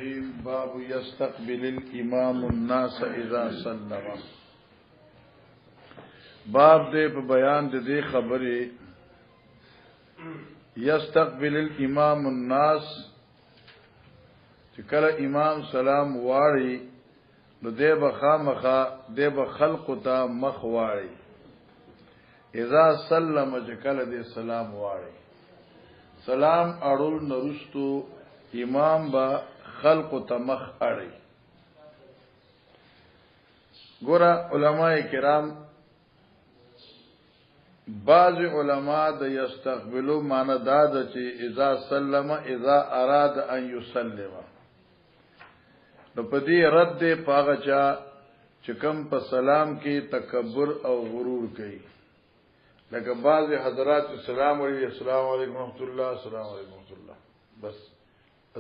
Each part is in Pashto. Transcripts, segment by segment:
الرحيم باب يستقبل الامام الناس اذا سلم باب دې په بیان د دې خبرې يستقبل الامام الناس چې کله امام سلام واړي نو دې به خامخا دې به خلق ته مخ واړي اذا سلم چې کله دې سلام واړي سلام اړول نرستو امام با خلق تمخ اړي ګور علماء کرام بعض علماء د یستقبلوا معنی دا د چې اذا سلم اذا اراد ان يسلم نو پدې رد پاغه چا چې کوم په سلام کې تکبر او غرور کوي لکه بعض حضرات السلام علیکم السلام علیکم ورحمۃ اللہ السلام علیکم ورحمۃ اللہ بس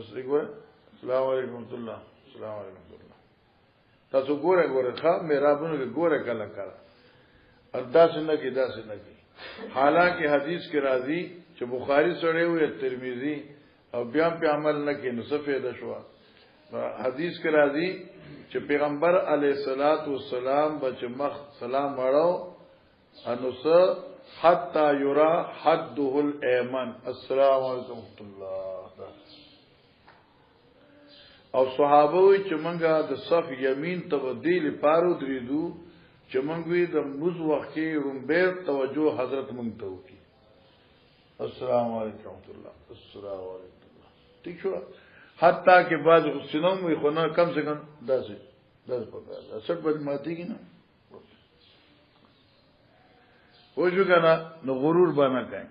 اسری ګور السلام علیکم ورحمۃ اللہ السلام علیکم ورحمۃ اللہ تاسو ګوره ښه میرا بنو ګوره کله کله ادا څنګه کې دا څنګه کې حالانکه حدیث کې راځي چې بخاری سره وي ترمذی او بیا په عمل نه کې نو څه فائدہ شو حدیث کې راځي چې پیغمبر علیه الصلاۃ والسلام بچ مخ سلام واړو انس حتا یرا حده الایمن السلام علیکم ورحمۃ اللہ او صحابه وی چې منګه د صف یمین تبدیل پارو دریدو چې منګوي د موز وخت کې رومبیر توجه حضرت مونږ ته وکي السلام علیکم ورحمۃ اللہ السلام علیکم ٹھیک شو حتی کې بعض حسینوم وي خو نه کم سے کم داسې پکار 60 باندې ماتي کی نه وجو کنه نو غرور باندې کوي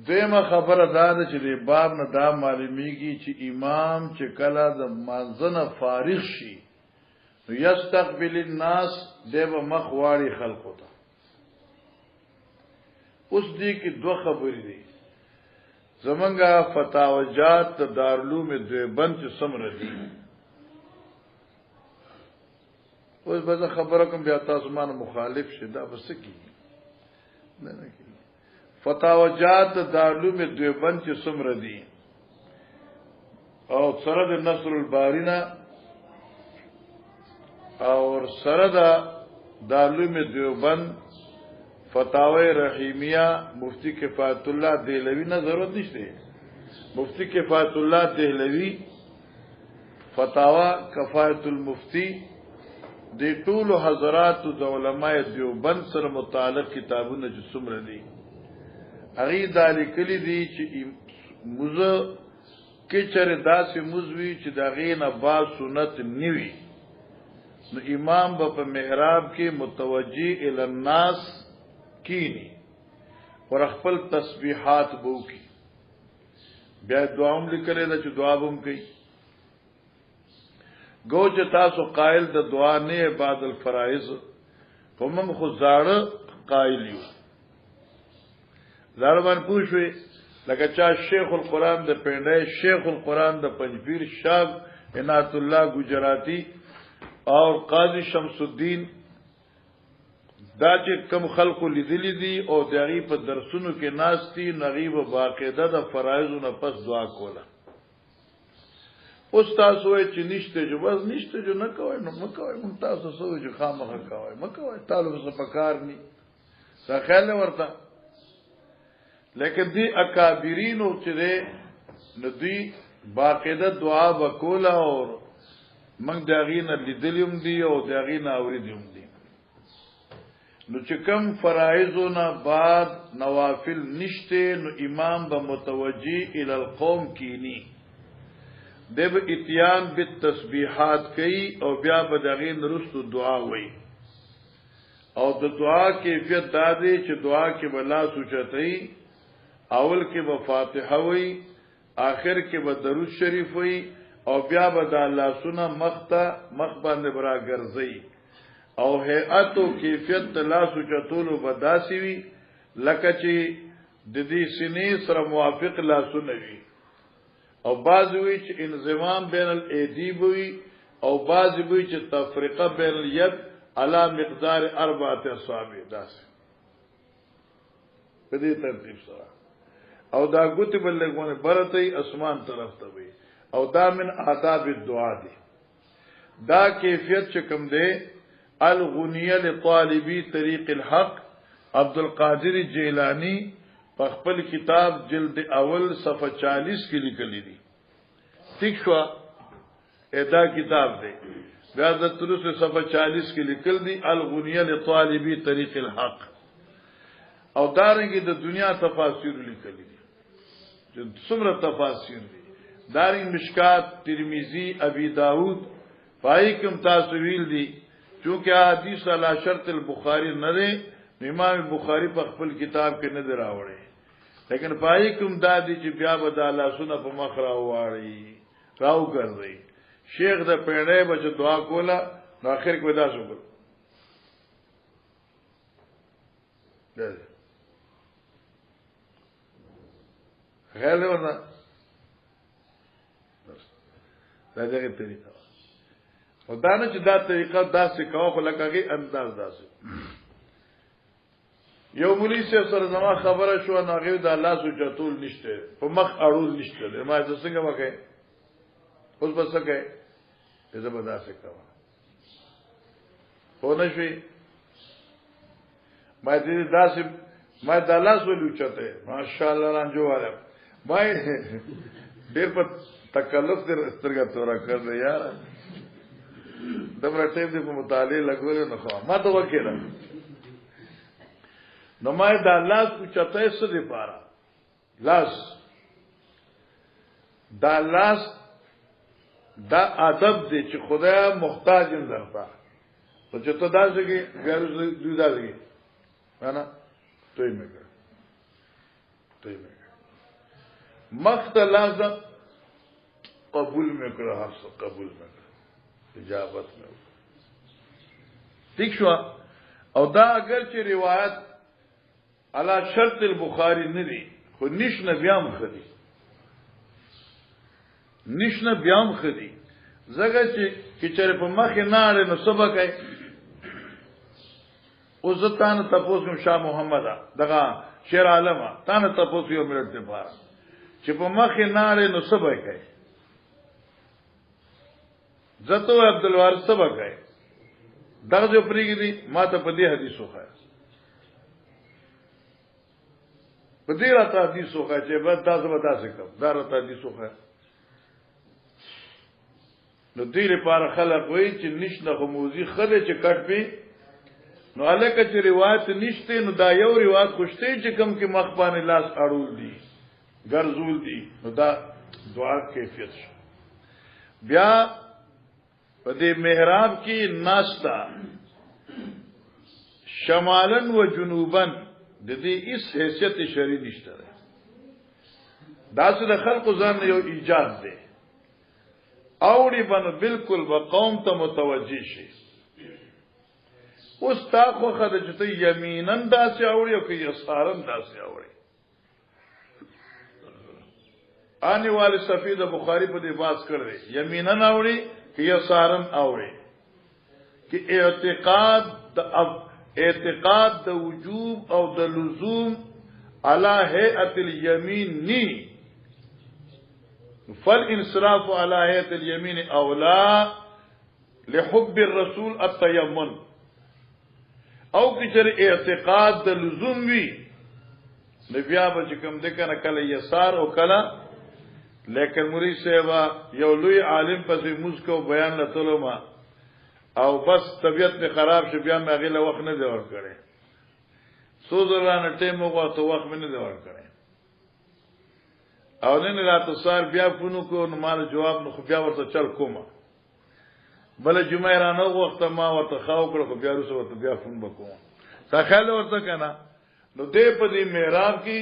دیمه خبره دا ده چې د باب نه دا معلومیږي چې امام چې کله د مانځنه فارغ شي نو یستقبل الناس دیو مخواړي خلقو ته اوس دې کې دوه خبرې دي زمونږه فتاوجات د دارالعلوم دیوبند چې سمره دي اوس به خبره کوم بیا تاسو باندې مخالف شه دا بس کی نه کی فتاوجات دارالعلوم دیوبند چې سمره دي او سره د نصر البارینا اور سره د دارالعلوم دیوبند فتاوی رحیمیہ مفتی کفایت الله دہلوی نه ضرورت نشته مفتی کفایت الله دہلوی فتاوا کفایت المفتی د ټول حضرات د علماء دیوبند سره متعلق کتابونه چې څومره دي هغه د لیکلي دي چې موزه کې چره داسې موزوي چې د غینه با سنت نیوي نو امام په محراب کې متوجی ال الناس کینی اور خپل تسبیحات بو کی بیا دعاوم لیکلې دا چې دعا بوم کوي گو چې تاسو قائل د دعا نه بعد الفرائض کوم خو زاړه قائل یو زاربان پوښوي لکه چا شیخ القرآن د پندای شیخ القرآن د پنځپیر شاه عنایت الله گجراتی اور قاضی شمس الدین دا چې کم خلقو لیدلی دي او دغه په درسونو کې ناشتي نغیب باقاعده د فرایض نه پس دعا کوله استاد وای چې نشته جو بس نشته جو نه کوي نو مکوي ممتاز سوې جو خامخه کوي مکوي طالب څه پکار ني ځکه ورته لیکن دی اکابرینو چې ندی باقاعده دعا وکوله او موږ دغه نه لیدلیم دي او دغه نه اوریدیم دي نو چې کم فرایضونه بعد نوافل نشته نو امام به متوجی ال القوم کینی دب اتیان بالتسبیحات کوي او بیا به دغه نرستو دعا وای او د دعا کیفیت دا دی چې دعا کې بلا سوچتای اول کې به فاتحه وای آخر کې به درود شریف وای او بیا به د الله سونه مخ باندې برا ګرځي او هيئت او کیفیت لا سوچتولو بداسي وي لکه چې د دې سینې سره موافق لا سنوي او بعض وی چې انضمام بین الايدي وي او بعض وی چې تفریقه بین اليد على مقدار 4 اصابع داسې په دې ترتیب سره او دا ګوت بلګونه برته اسمان طرف ته وي او دا من آداب الدعاء دی دا کیفیت چکم دے الغنیہ لطالبی طریق الحق عبد القادر جیلانی خپل کتاب جلد اول صفحہ 40 کې لیکلی دي ٹھیک شو ادا کتاب دی بیا د ترس صفحہ 40 کې لیکل دي الغنیہ لطالبی طریق الحق او دارنګه د دنیا تفاسیر لیکلی دي چې څومره تفاسیر دي دارنګ مشکات ترمذی ابي داود پای کوم تاسو ویل دي چونکه حدیث علی شرط البخاری نه دی امام بخاری په خپل کتاب کې نه دراوړي لیکن پای کوم دادی چې بیا به د الله سونه په مخ راوړي راو ګرځي شیخ د پیړې بچ دعا کوله نو اخر کې ودا شو غل ورنه دا دغه طریقه او دا نه چې دا طریقه داسې کوه خو لکه انداز داسې یو مولوی سره زما خبره شو نو هغه د الله سو چتول نشته په مخ اړول نشته ما څه څنګه وکړي اوس بس څنګه دې زبردست کاوه خو نشي ما دې داسې ما د الله سو لوچته ماشاءالله رانجو والا ما ډېر په تکلف دې سترګه تورا کړ یار دمر ټیم دې په مطالعه لګول نه خو ما ته وکړه نو ما دا لاس اوچته څه دی پاره لاس دا لاس دا ادب دی چې خدای محتاج درته او چې ته داسې کې غیر دوی داسې انا توي مګر مختلف قبول مکړه هر څه قبول مکړه اجابت مکړه ٹھیک شو او دا اگر چې روایت علا شرط البخاری ندی خو نشنه بیام خدی نشنه بیام خدی زګه چې چېرې په مخه نه اړ نو سبق کوي او زتان تاسو کوم شاه محمد دغه شیر عالمه تانه تاسو یو ملت دی پاره چې په مخه نه اړ نو سبق کوي زتو عبد الوارث سبق کوي دغه جو پریږي ما ته په دې حدیث وخه په دې راته حدیث وخه چې بس تاسو به تاسو کوم دا راته حدیث وخه نو دې لپاره خلک وایي چې نشنه خموزي خله چې کټ پی نو الکه چې روایت نشته نو دا یو روایت خوشته چې کم کې مخبان لاس اړول دي ګرځول دي نو دا دعا کیفیت شو بیا په دې محراب کې ناشتا شمالن و جنوبن د دې هیڅ حیثیت شرعي نشته دا څه د خلق ځان یو ایجاد دی اوړي باندې بالکل به قوم ته متوجي شي اوس تا خو خدای چې یمینن داسې اوړي او کې یسارن داسې اوړي اني والي سفید بخاری په دې باس کړی یمینن اوړي کې یسارن اوړي کې اعتقاد د وجوب او د لزوم علی هيئه اليمين ني فالانصراف على هيئه اليمين اولى لحب الرسول التيمم او کچر اعتقاد د لزوم وی نبیا به کوم د کنه کله یسار او کله لیکن مرید صاحب یو لوی عالم پسې مسکو بیان لته ما او بس طبیعت می خراب شو بیا مې غیله وخت نه دی ور کړی سوزرانه ټیم وغوته وخت مې نه دی ور کړی او نن راته سار بیا فونو کو نو مال جواب نو خو بیا ورته چل کومه بل جمعه رانه وخت ما ورته خاو کړ خو بیا رسو ورته بیا فون وکوم تا خیال ورته کنه نو دې په دې محراب کې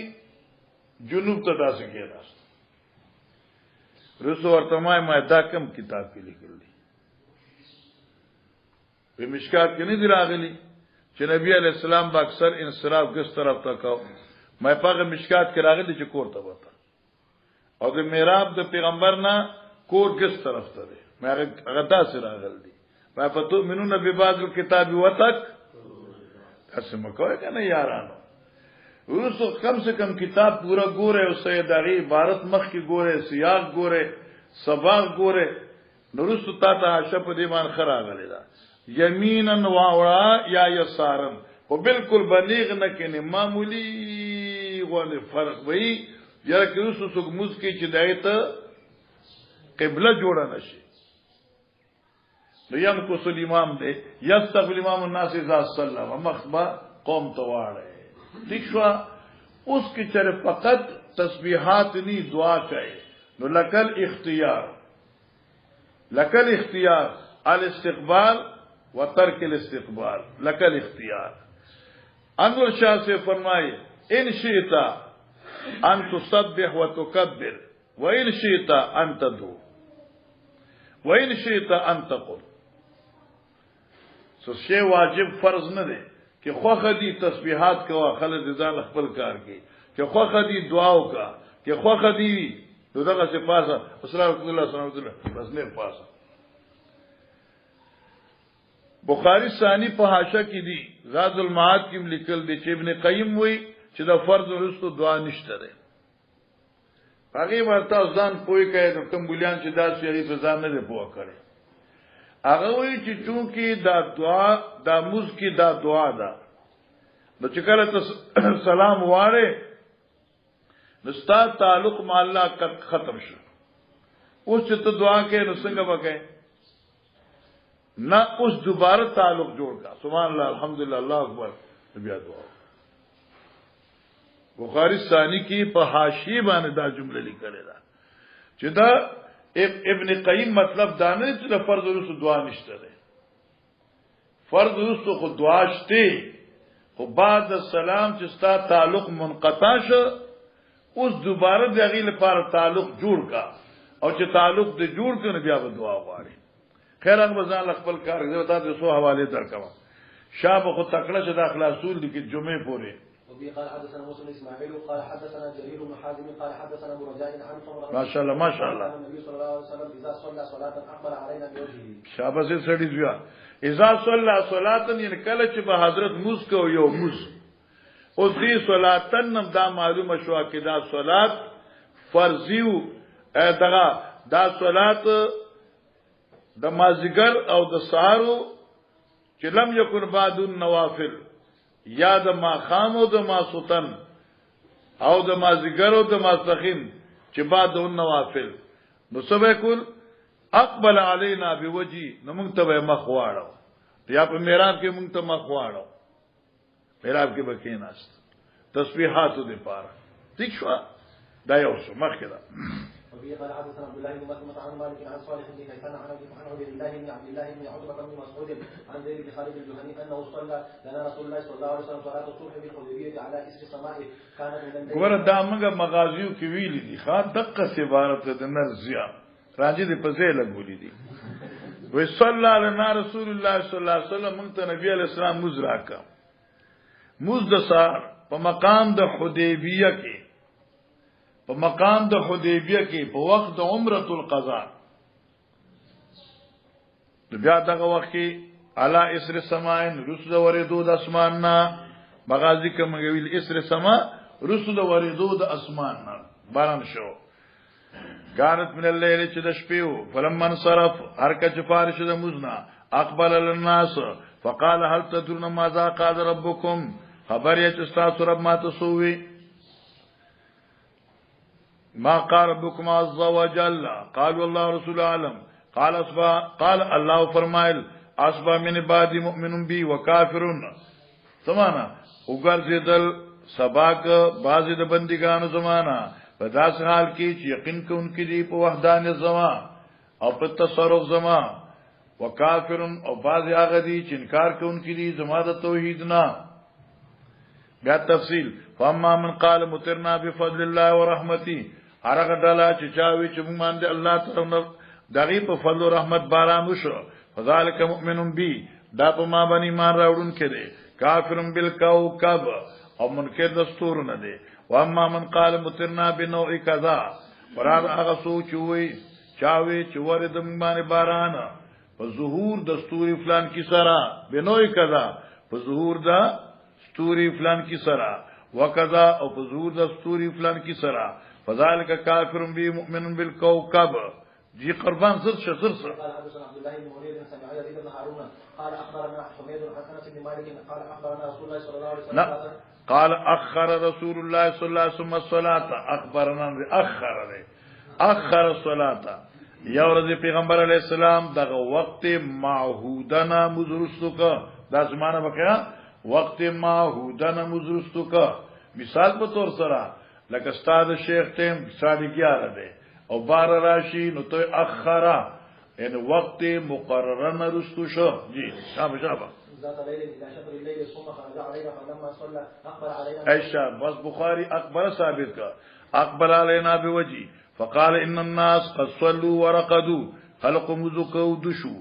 جنوب ته داسې کېداست رسو ورته ما دا کم کتاب کې لیکل دي په مشکات کې نه دی راغلی چې نبی علی السلام با اکثر انصراف کس طرف ته کاو مې په مشکات کې راغلی چې کور ته وته او د محراب د پیغمبر نه کور کس طرف ته دی مې هغه تاسو راغلی دی ما پتو منو نبی بعض الكتاب وتک تاسو مکوئ کنه یارانو ورسو کم سے کم کتاب پورا ګوره او سید هغه عبارت مخ کې ګوره سیاق ګوره سبا ګوره نورستو تا ته عاشق په دې باندې خراغلی دا یمینا واورا یا یسارن او بالکل بلیغ نه کینه معمولی غو فرق وی یا کروسو څوک مسکی چې دایته قبله جوړه نشي نو یم کو سلیمان دې یستقبل امام الناس اذا صلى ومخبا قوم تواړه ٹھیک شو اوس کې چر فقط تسبیحات نی دعا چاہیے نو لکل اختیار الاستقبال و ترک الاستقبال لکل اختیار انور شاہ سے فرمائے ان شئتا ان تسبح و تکبر و ان شئتا ان تدعو و ان شئتا ان تقل سو شی واجب فرض نه دی کہ خوخه دی تسبیحات کوا خلد ځان خپل کار کی کہ خوخه دی دعاو کا کہ خوخه دی دغه سے پاسا اسلام الله صلی الله علیه وسلم بس نه پاسا بخاری ثانی په حاشیه کې دی زاد المعاد کې لیکل دی چې ابن قیم وی چې دا فرض ورستو دعا نشته ده هغه ورته ځان پوي کوي نو کوم بولیان چې دا شری په ځان نه پوه کړي هغه وی چې چونکی دا دعا دا موږ کې دا دعا ده نو چې کله ته سلام واره نستا تعلق مع الله ختم شو اوس چې ته دعا کې نو څنګه وکړې نہ اس دوبارہ تعلق جوڑ کا سبحان اللہ الحمدللہ اللہ اکبر بیا دعا بخاری ثانی کی په حاشیه باندې دا جمله لیکلې ده چې دا ابن قیم مطلب دا نه چې فرض ورسو دعا نشته ده فرض ورسو خو دعا شته خو بعد السلام چې ستا تعلق منقطع شو اوس دوباره دغه لپاره تعلق جوړ کا او چې تعلق دې جوړ کړي بیا به دعا غواړي خیر ان وزن خپل کار دې وتا ته سو حواله درکما شاب خو تکړه چې د اخلاصول دي کې جمعه پوره وبي قال حدثنا موسى بن اسماعيل قال حدثنا جرير بن حازم قال حدثنا ابو رجاء عن عمر ما شاء الله ما شاء الله النبي صلى الله عليه وسلم اذا صلى صلاه اقبل علينا بوجهه شابه سړي زیا اذا صلى صلاه یعنی کله چې به حضرت موس کو یو موس او دې صلاتن نم دا معلومه شو کې دا صلات فرضیو دغه دا صلات د مازیګر او د سحرو چې لم یکن بعد النوافل یا د ماخام او د ماسوتن او د مازیګر او د ماسخین چې بعد النوافل نو سبه کول اقبل علینا بوجی نو موږ ته مخ واړو یا په میراب کې موږ ته مخ واړو میراب کې بکیناست تسبیحات دې پاره ٹھیک شو دا یو څه مخ کې دا وبه قال حدثنا عبد الله بن مسلمة عن مالك عن صالح بن كيسان عن عبد الله بن عبد الله بن عتبة بن مسعود عن زيد بن خالد الجهني انه صلى لنا رسول الله صلى الله عليه وسلم صلاة الصبح بالحديبية على اسر السماء كانت من ګور دا موږ مغازیو کې ویلي دي خا دقه سی عبارت د نرزیا راځي دې په ځای لګولې دي وې صلی الله رسول الله صلی الله علیه وسلم موږ ته نبی علیہ السلام مز راکا مز د سار په مقام د حدیبیه کې په مقام د حدیبیه کې په وخت د عمره القضاء بیا دغه وخت کې اعلی اسر سماین رسل وریدو د اسمان نا مغازی کوم ویل اسر سما رسل وریدو د اسمان نا باران شو كانت من الليل چې د شپې فلما انصرف هر کچ فارش د مزنا اقبل الناس فقال هل تدرون ماذا قال ربكم خبر یې چې تاسو رب ماته سووي ما قال ربكم عز وجل قال والله رسول اعلم قال الله فرمایل اصبح من بعد مؤمن بي وكافر سمانا وګرځیدل سباق بعض د بندګانو زمانہ په داس حال کې چې یقین کوونکې دي په وحدانیت زما او په تصرف زما وکافر او بعض هغه دي چې انکار کوونکې دي زما د توحید نه بیا تفصیل فاما من قال مترنا بفضل الله ورحمته هرغه ډلا چې چاوي چې موږ باندې الله تعالی دغه په فضل او رحمت باران وشو فذلك مؤمن بي دا په ما باندې ایمان راوړون کړي کافرن بالکوكب او منکر دستور نه دي واما من قال مترنا بنوع كذا وراد هغه سوچ وي چاوي چې ورد موږ باندې باران په ظهور دستور فلان کی سرا بنوع كذا په ظهور دا ستوري فلان کی سرا وکذا او په ظهور دا ستوري فلان کی سرا فذلك كافر بي مؤمن بالكوكب جی قربان زر شزر سر. قال حدثنا عبد الله بن منير سمع يزيد بن هارون قال اخبرنا حميد عن انس بن مالك قال اخبرنا رسول الله صلى الله عليه وسلم قال اخر رسول الله صلى الله عليه وسلم الصلاه اخبرنا اخر الصلاه یو ورځ پیغمبر علیہ السلام دغه وخت معهودنا مزرستو کا دا زمانہ بقیا وقت معهودنا مزرستو کا مثال په تور سره لکه استاد شیخ ټیم 11:30 ده او 12 راشي نو ته اخره ان وقت مقررن رستو شو جی شابه ذات ليل الى شطر الليل ثم خرج علينا فلما صلى اقبل علينا عائشہ بس بخاری اکبر ثابت کا اقبل علينا بوجي فقال ان الناس قد صلوا ورقدوا خلقوا مذكوا دشوا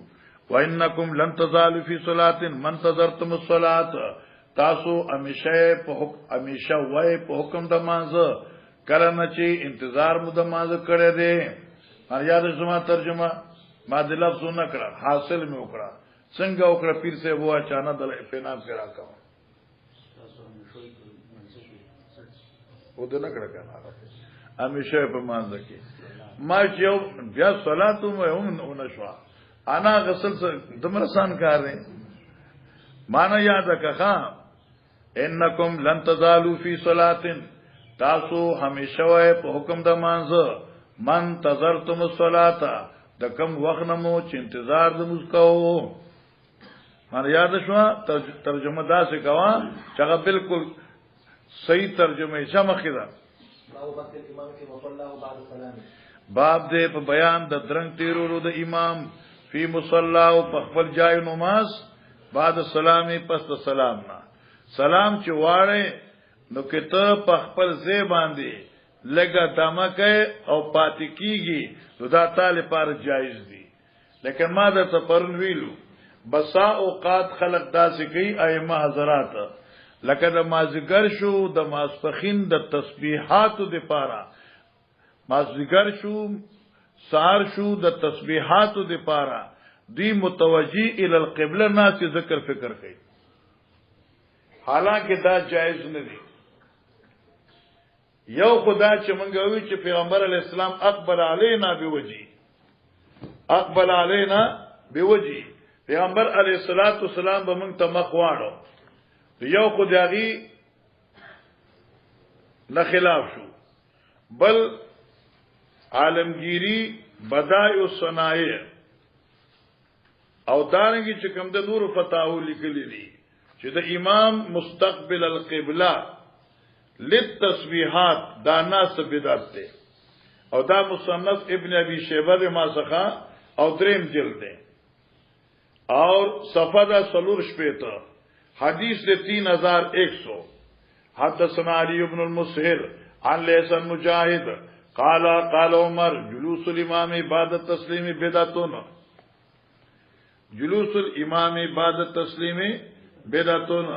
وانكم لن تزالوا في صلاه من انتظرتم الصلاه تاسو همیشه وای په حکم د مانزه کله نه چې انتظار مو د مانزه کړی دی هر یاد زما ترجمه ما د لفظونه کړه حاصل مې وکړه څنګه وکړه پیر سے وہ اچانک د پینام کې راکاو و د نه کړه کنه همیشه په مانزه کې ما چې بیا صلات مو نشوا انا غسل سره دمرسان کار دی معنا یاد کړه انکم لن تزالوا فی صلاه تاسو همیشه وای په حکم د مانزه من تزرتم الصلاه د کم وخت نمو چې انتظار د مسکو مانه یاد شو ترجمه دا څه کوا چې هغه بالکل صحیح ترجمه جمع کړه باب دې په بیان د درنګ تیرولو د امام فی مصلا او په خپل جای نماز بعد سلامي پس د سلام نه سلام چې واړې نو کته په خپل ځای باندې لګا دمکه او پاتې کیږي نو دا تعالی پر جایز دي لیکن ما د تپرن ویلو بسا اوقات خلق داسې کوي ائمه حضرات لکه د مازیګر شو د ماسپخین د تسبیحات د پاره مازیګر شو سار شو د تسبیحات د پاره دی متوجی ال القبله ناس ذکر فکر کوي حالانکه دا جایز نه دي یو خدا چې مونږ وی چې پیغمبر علی السلام اقبل علینا بوجی اقبل علینا بوجی پیغمبر علی الصلاۃ والسلام به مونږ ته مخ واړو یو خدایي نه خلاف شو بل عالمگیری بدائع الصنائع او دانګي چې کوم د نور فتاو لیکلي دي چې د امام مستقبل القبلہ للتسبیحات دا ناس بدعت ده او دا مصنف ابن ابي شيبه ما سخا او دریم جلد ده اور صفحه دا سلور شپیتا حدیث ده 3100 حدثنا علي بن المسهر عن ليث مجاهد قال عمر جلوس الامام بعد التسلیم بدعتون جلوس الامام بعد التسلیم بدعتون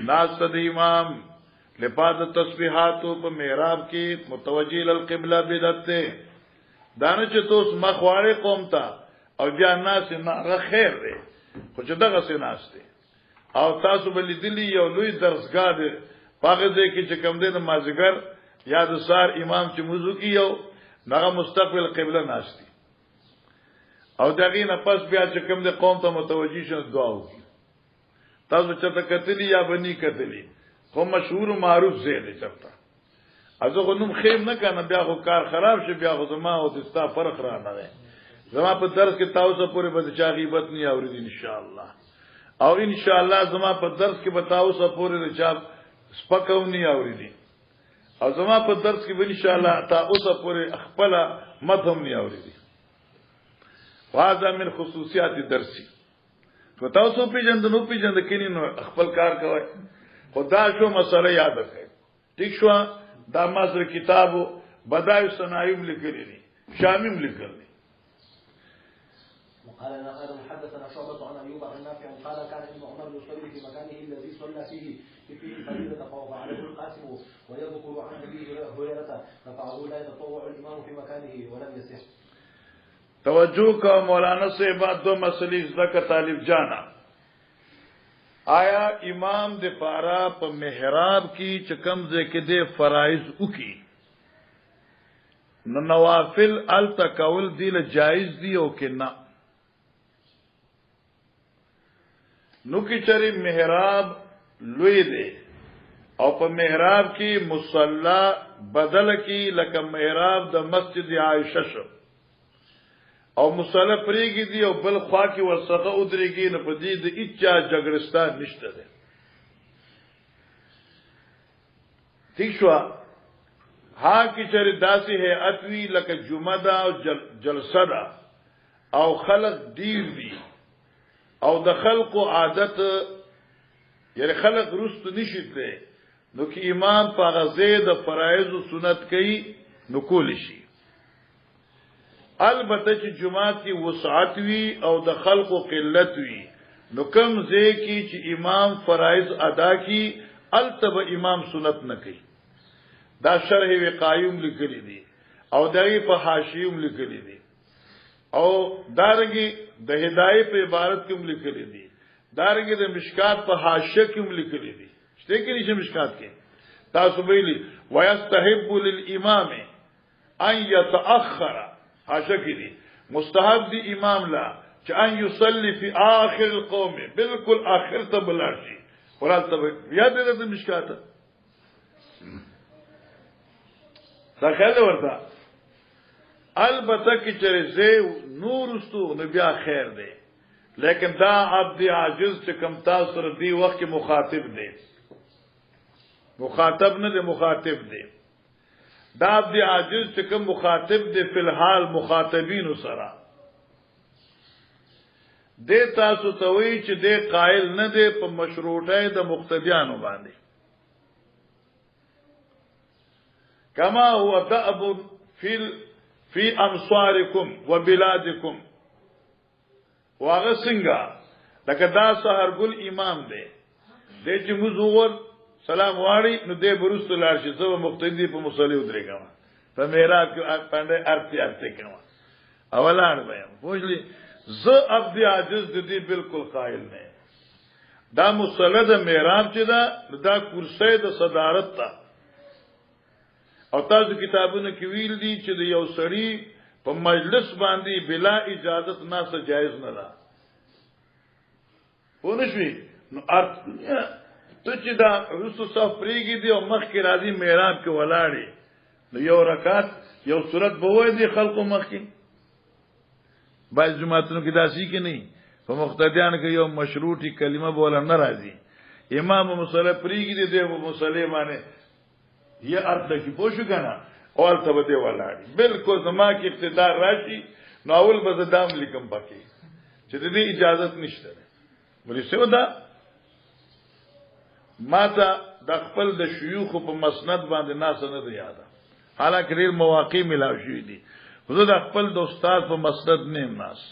ناس د امام لپاد تسبیحات په محراب کې متوجه القبلہ بدعت ده دانه چې توس مخواره قوم تا او بیا ناس نه خیر ده خو چې دغه سیناس ده او تاسو بل دلی یو لوی درسګاه ده پاګه دې کې چې کم ده مازیګر یا د سار امام چې موضوع کیو دغه مستقبل قبله ناشتي او دغه نه پس بیا چې کم ده قوم ته متوجه شون دعا وکي تاسو چې کتلی یا بنی کتلی خو مشهور و معروف زیده چپتا ازو خو نوم خیم نکنه بیا خو کار خراب شي بیا خو زما او دستا فرق را نه زما په درس کې تاسو پورې به چا غیبت نه اورید ان شاء الله او ان شاء الله زما په درس کې به تاسو پورې چا سپکاو نه اورید او زما په درس کې به ان شاء الله تاسو پورې خپل مدهم نه اورید واذا من خصوصیات درسي کو تاسو پیجن نو پیجن کینی نو خپل کار کوي خدا شو مسئله یاد کړئ ٹھیک شو دا مازر کتابو بدایع صنایع لیکلی دي شامیم لیکلی قال انا حدثنا شعبة عن ايوب عن نافع قال كان ابن عمر يصلي في مكانه الذي صلى فيه الفريضة فوقع عليه القاسم ويذكر عن ابي هريرة فقالوا لا يتطوع الامام في مكانه ولم يصح توجه کا مولانا سے بعد دو مسئلے ذکر طالب جانا آیا امام د پارا په محراب کې چکم ځکه د فرایض وکي نو نوافل التکول دی له جایز دی او کنا نو کی چری محراب لوی دی او په محراب کې مصلا بدل کی لکه محراب د مسجد عائشه شو او مصلا پریږي دی او بل خوا کې ورڅخه ودرېږي نه په دې د اچا جګړستان نشته دی ٹھیک شو ها کی چری داسې هيئت وی لکه جمعه دا او جلسه دا او خلق ډیر دي او د خلقو عادت یعنی خلق رست نشیته نو کی امام په غزه د فرایض او سنت کوي نو کول شي البته چې جمعه کی وسعت وی او د خلقو قلت وی نو کم ځای کی چې امام فرایض ادا کی التب امام سنت نه کوي دا شرح وقایوم لیکلی دي او دغه په حاشیوم لیکلی دي او دارنګي د هدايه په عبارت کې لیکلی دي دارنګي د مشکات په حاشیه کې لیکلی دي شته کې نشه مشکات کې تاسو ویلي ويستحب للامام ان يتاخر حاشیه کې دي مستحب دي امام لا چې ان يصلي في اخر القوم بالکل اخر ته بلاشي ورته یاد دې د مشکات دا خیال ورته البته کی چرې نور استو نو بیا خیر دی لیکن دا عبد عاجز چې کم تاسو سره دی وخت کې مخاطب دی مخاطب نه دی مخاطب دی دا عبد عاجز چې کم مخاطب دی فی الحال مخاطبین سره دې تاسو ته وی چې دې قائل نه دی په مشروطه د مقتدیانو باندې کما هو دأب فی امصارکم وبلادکم واغه څنګه لکه دا سحرګل امام دی د چې مزور سلام واړي نو دې برست لار شي زو مقتدی په مصلی ودرېګم په میراث کې باندې ارتي کوم اولان به پوښلی ز عبد عاجز دې بالکل قائل نه دا مصلی د میراث چې دا کرسی د صدارت ته او تاسو کتابونه کې ویل دي چې د یو سړی په مجلس باندې بلا اجازت ناسه جایز نه ده ونشوي نو ارت ته چې دا رسو صف پریږي دی او مخ کې راځي میراب کې ولاړی نو یو رکعت یو سورت به وای دي خلکو مخ کې بعض جماعتونو کې داسي کې نه په مقتدیان کې یو مشروطی کلمه بوله نه راځي امام مصلی پریږي دی د مسلمانانه یہ ارد کی پوشو کنا اور تبدے والا بالکل زما کی اقتدار راشی ناول بزدام لکم پاکی چتدی اجازت نشته ولی سو دا ماتا د خپل د شيوخ په مسند باندې ناس نه دی یاد حالکه ډیر مواقع ملاو شوې دي خو د خپل د استاد په مسند نیم ناس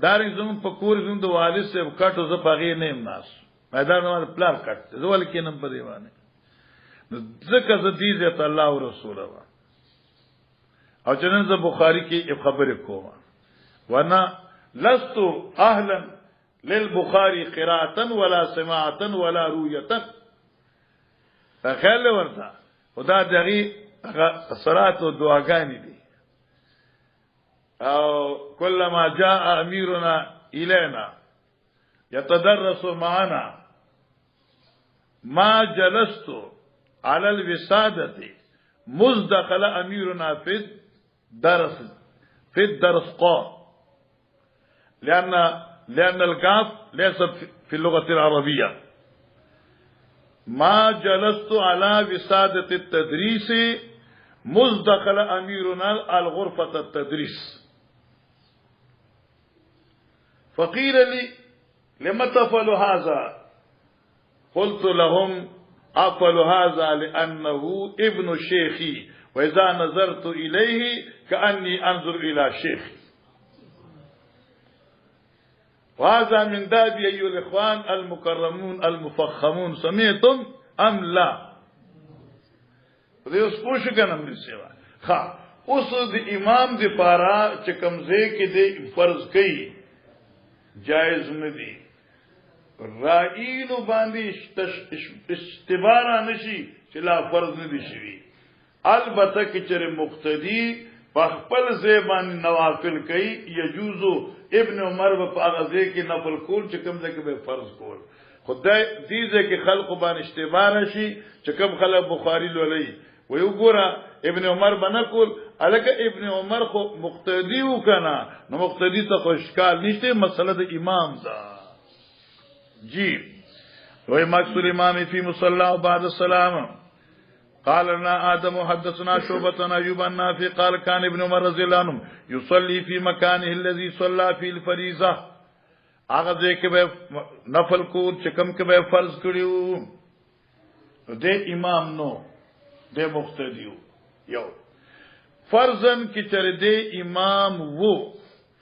داري زمون په کور زمون د والد صاحب کټو ز پغې نیم ناس میدان باندې پلان کټ زول کې نم په دیوانه ذکر زدیزت الله او رسول الله او جنن ز بخاری کی خبر کوما وانا لست اهلا للبخاري قراءه ولا سماعه ولا رؤيه فخل ورته خدا دغه صلات او دعاګانی دي او كلما جاء اميرنا الينا يتدرس معنا ما جلست على الوسادة مزدخل أميرنا في الدرس لأن القاف ليست في اللغة العربية ما جلست على وسادة التدريس مزدخل أميرنا الغرفة التدريس فقيل لي لما تفعل هذا قلت لهم أفعل هذا لأنه ابن شيخي وإذا نظرت إليه كأني أنظر إلى شيخي وهذا من باب أيها الإخوان المكرمون المفخمون سمعتم أم لا دیوس پوښ کنم دې سیوا ها اوس د امام دی پارا چې کمزې کې دی فرض کوي جائز نه دی رائینو باندې استبارا نشي چې لا فرض نه دي شوی البته کې چې مقتدی په خپل زبان نوافل کوي یجوزو ابن عمر په هغه ځای کې نفل کول چې کوم ځای کې به فرض کول خدای دې ځای کې خلق باندې اشتباه شي چې کوم خلک بخاری لولي و یو ګوره ابن عمر باندې کول الکه ابن عمر خو مقتدی وکنا نو مقتدی ته خوشکال نشته مسله د امام ده جی وای مقصود امام فی مصلی بعد السلام قال لنا آدم حدثنا شعبة أيوب النافع قال كان ابن عمر رضي الله عنه يصلي في مكانه الذي صلى في الفريضة هغه ځکه به نفل کو چې کوم کې به فرض کړیو د امام نو د مقتدیو یو فرضن کې چر د امام وو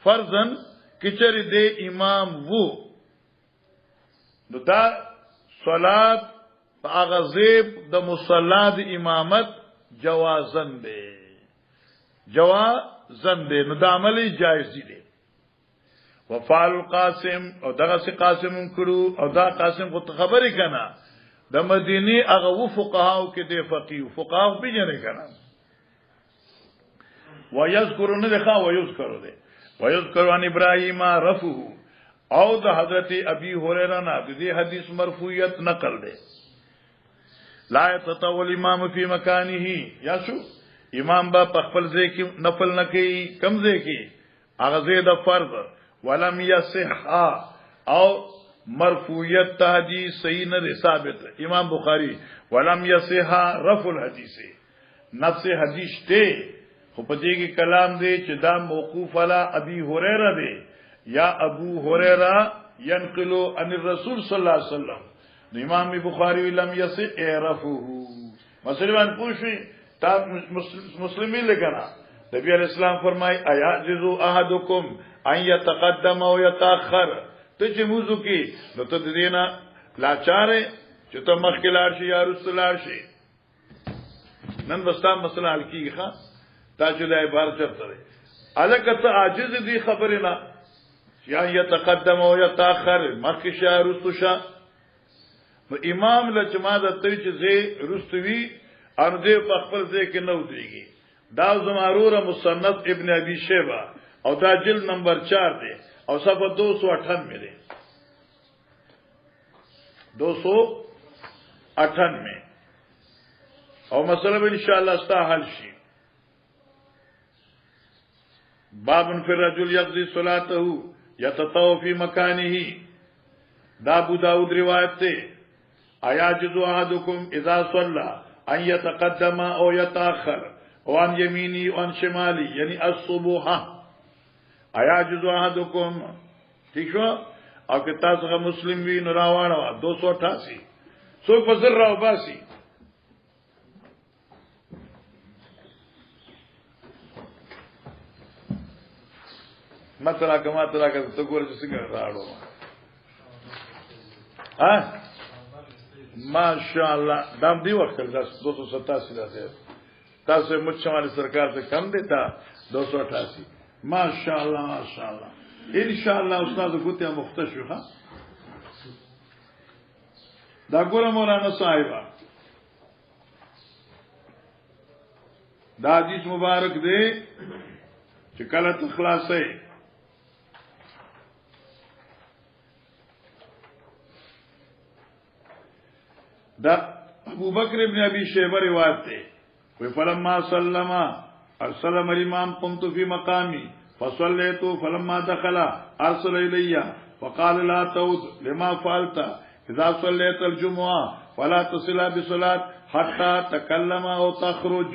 فرضن کې چر د امام وو نو دا صلات اغزیب د مصلا د امامت جوازن دی جوازن دی نو د عملی جایز دی وفعل القاسم او دغه سي قاسم کړو او دا قاسم کو خبرې کنا د مدینی هغه و فقهاو کې دی فقيه فقهاو پیژنې کنا ويذكرون ذخا ويذكر دی ويذكر عن ابراهيم رفعه او د حضرت ابي هريره نه د دې حدیث مرفوعیت نقل دی لا يتطول امام فی مکانه یا شو امام با خپل ځای کې نفل نه کوي کم ځای کې هغه ځای د فرض ولم يصح او مرفوعیت حدیث صحیح نه ثابت امام بخاری ولم يصح رفع الحديث نفس حدیث ته خو په دې کې کلام دی چې دا موقوف علی ابي هريره دی یا ابو هريره ينقل عن الرسول صلی الله علیه وسلم امام بخاری لم يصح اعرفه مسلمان پوښي تا مسلمي لګنا نبی علیہ السلام فرمای ايعجز احدکم ان يتقدم او يتاخر ته چې موضوع کې نو ته دینا لاچاره چې ته مخکلار شي یا رسولار شي نن بستا مسله حل کیږي ښا تاج له عبارت چرته الکه عاجز دي خبرنا یا يتقدم او يتاخر مخکشه یا رسوشه امام له جماعت ته چې زه رستوي ان دې په خپل ځای کې نو دیږي دا زماروره مصنف ابن ابي شيبه او دا جلد نمبر 4 دی او صفحه 298 دی 298 او مسله به ان شاء الله ستا حل شي باب فی الرجل یقضي صلاته يتطوف في مكانه دا ابو داود روایت ته ايعجز احدكم اذا صلى ان يتقدم او يتاخر او عن يميني وعن شمالي يعني الصبح ايعجز احدكم ٹھیک شو او که تاسو مسلم وی نو راوړو 288 سو فزر راو باسي مثلا کما ترا که تو ګور چې څنګه راوړو ها ماشاءالله دام دی وخت دا 287 ده تاسو مچمال سرکار ته کم دیتا 288 ماشاءالله ماشاءالله ان شاء الله استاد ګوته مختشو ها دا ګور مولانا صاحب دا حدیث مبارک دی چې کله تخلاصې دا ابو بکر ابن ابي شيبه روایت ده فلما سلم ارسل الامام قمت في مقامي فصليت فلما دخل ارسل الي وقال لا تعود لما فعلت اذا صليت الجمعه فلا تصل بصلاه حتى تكلم او تخرج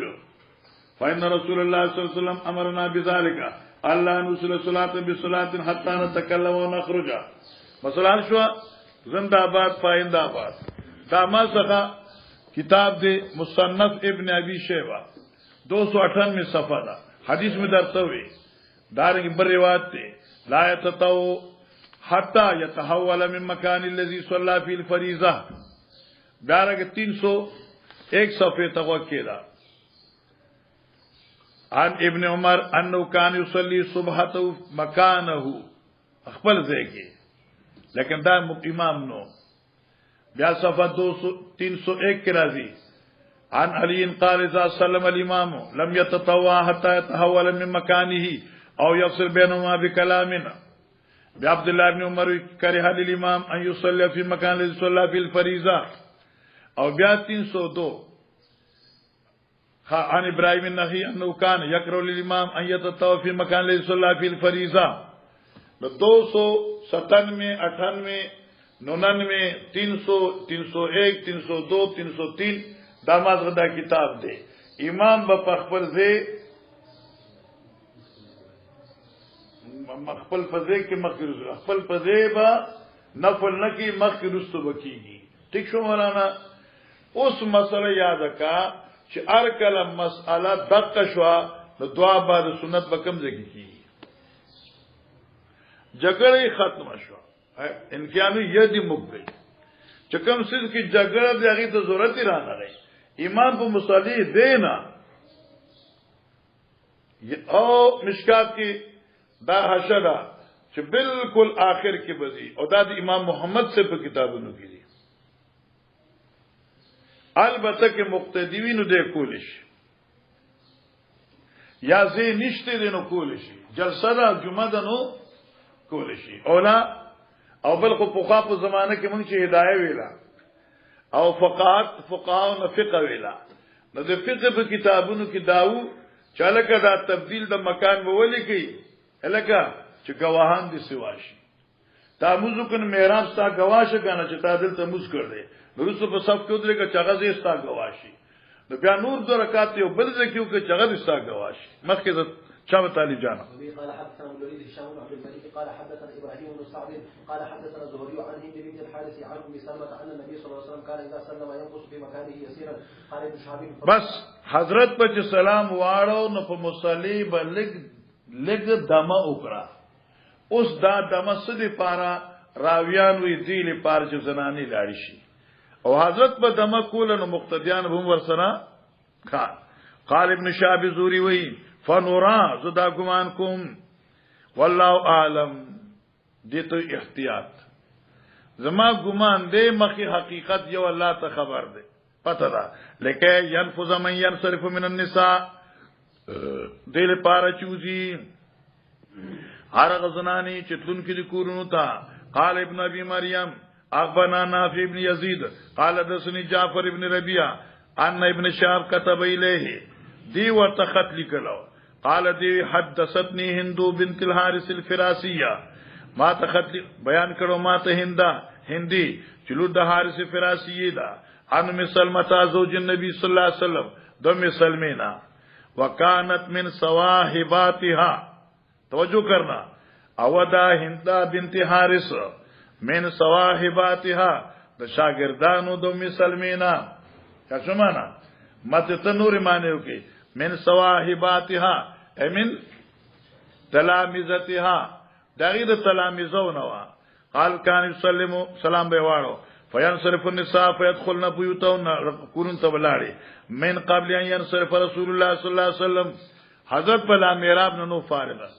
فان رسول الله صلى الله عليه وسلم امرنا بذلك الا نصل صلاه بصلاه حتى نتكلم ونخرج مثلا شو زنده آباد پاینده آباد دا ما څخه کتاب دی مصنف ابن ابي شيبه 298 صفحه دا حدیث میں درته وی دارنګ بر روایت ته لا يتطو حتى يتحول من مكان الذي صلى فيه الفريضه دارنګ 301 صفحه توکیدا عن ابن عمر انه كان يصلي صبحته مكانه خپل ځای کې لیکن دا امام نو بیا صفحه 301 کې راځي عن علي قال اذا سلم الامام لم يتطوع حتى يتحول من مكانه او يفصل بينهما بكلام. بعبد الله بن عمر كره للامام ان يصلي في مكان الذي صلى في الفريضه. او بیا 302 عن ابراهيم النخعي انه كان يكره للامام ان يتطوع في مكان الذي صلى في الفريضه. 297 98 99 300 301 302 303 داماز غدا کتاب دے. امام با پخپل زے مخفل فزے کے مخفل خپل فزے با نفل نکی مخی رستو بکیگی. ٹھیک شو مولانا؟ اس مسئلہ یاد کا چھ ارکل مسئلہ دق شوا دعا بعد سنت بکم زکی کی جگڑی ختم شوا انکیانو یدی مک گئی چکم سید کی جگڑ دی اگی تو ضرورت ہی رہنا رہی. امام کو مصلی دینا او مشکات کی دا حشدہ چھ بالکل آخر کی بزی او دا دی امام محمد سے پر کتابوں کی دی. البتہ کہ مقتدیوینو دے کولش یا زی نشتے دینو کولشی جلسہ دا جمعہ دنو کولشی اولا او بلکو پخاپ زمانہ کی منگ چی ہدایہ ویلا او فقاہو نفقہ ویلا نو دے فقہ پا کتابونو کی داو چالکا دا تبدیل دا مکان بولی کی الکا چی گواہان دی سواشی تا موزو کن محرام ستا گواش کانا چی تا دل تا موز کر دے نورسو پا صف کیو دلے کا چغز استا گواشی نو بیا نور دو رکاتی ہو بلزے کیو کہ چغز استا گواشی مخی دا شاو تعالی جانا. قال حدثنا الوليد هشام بن عبد الملك قال حدثنا ابراهيم بن سعد قال حدثنا الزهري عن هند بن الحارث عن ام سلمة ان النبي صلى الله عليه وسلم كان اذا سلم ينقص في مكانه يسيرا. قال ابن شهاب بس حضرت پچ سلام واړو نو په مصلی بلګ دمه وکړه. اوس دا دمه سدي پارا راویان وی دیل پار چې زنانی لاړی شي او حضرت په دمه کول نو مقتدیان هم ورسره قال ابن شهاب زوري وی فنورا زدا گمان کوم والله اعلم دې ته احتیاط زما گمان دې مخی حقیقت یو الله ته خبر ده پتہ ده لیکن ينفذ من ينصرف من النساء دې لپاره چوزي هر غزنانی چتلون کی کورونو تا. قال ابن ابي مريم اخبرنا نافع ابن يزيد قال حدثني جعفر ابن ربيعه ان ابن شهاب كتب اليه دی ورته خط لیکلو. قال دی حدثتني هندو بنت الحارث الفراسيه ما ته خط بیان کړو ما ته هندی چلو د حارث فراسیه دا ان مسلمه زوج النبي صلی الله علیه وسلم دو مسلمینا وکانت من صواحباتها توجہ کرنا اودا هندا بنت حارث من صواحباتها د شاگردانو دو مسلمینا کیا سمانا مت تنور معنی کی من صواحباتها من تلامذتها دغید تلامذو نوا. قال كان يسلم سلام به واړو فينصرف النساء فيدخلن بيوتهن كورن تبلاړي من قبل ان ينصرف رسول الله صلى الله عليه وسلم حضرت بلا میراب نو فارغ.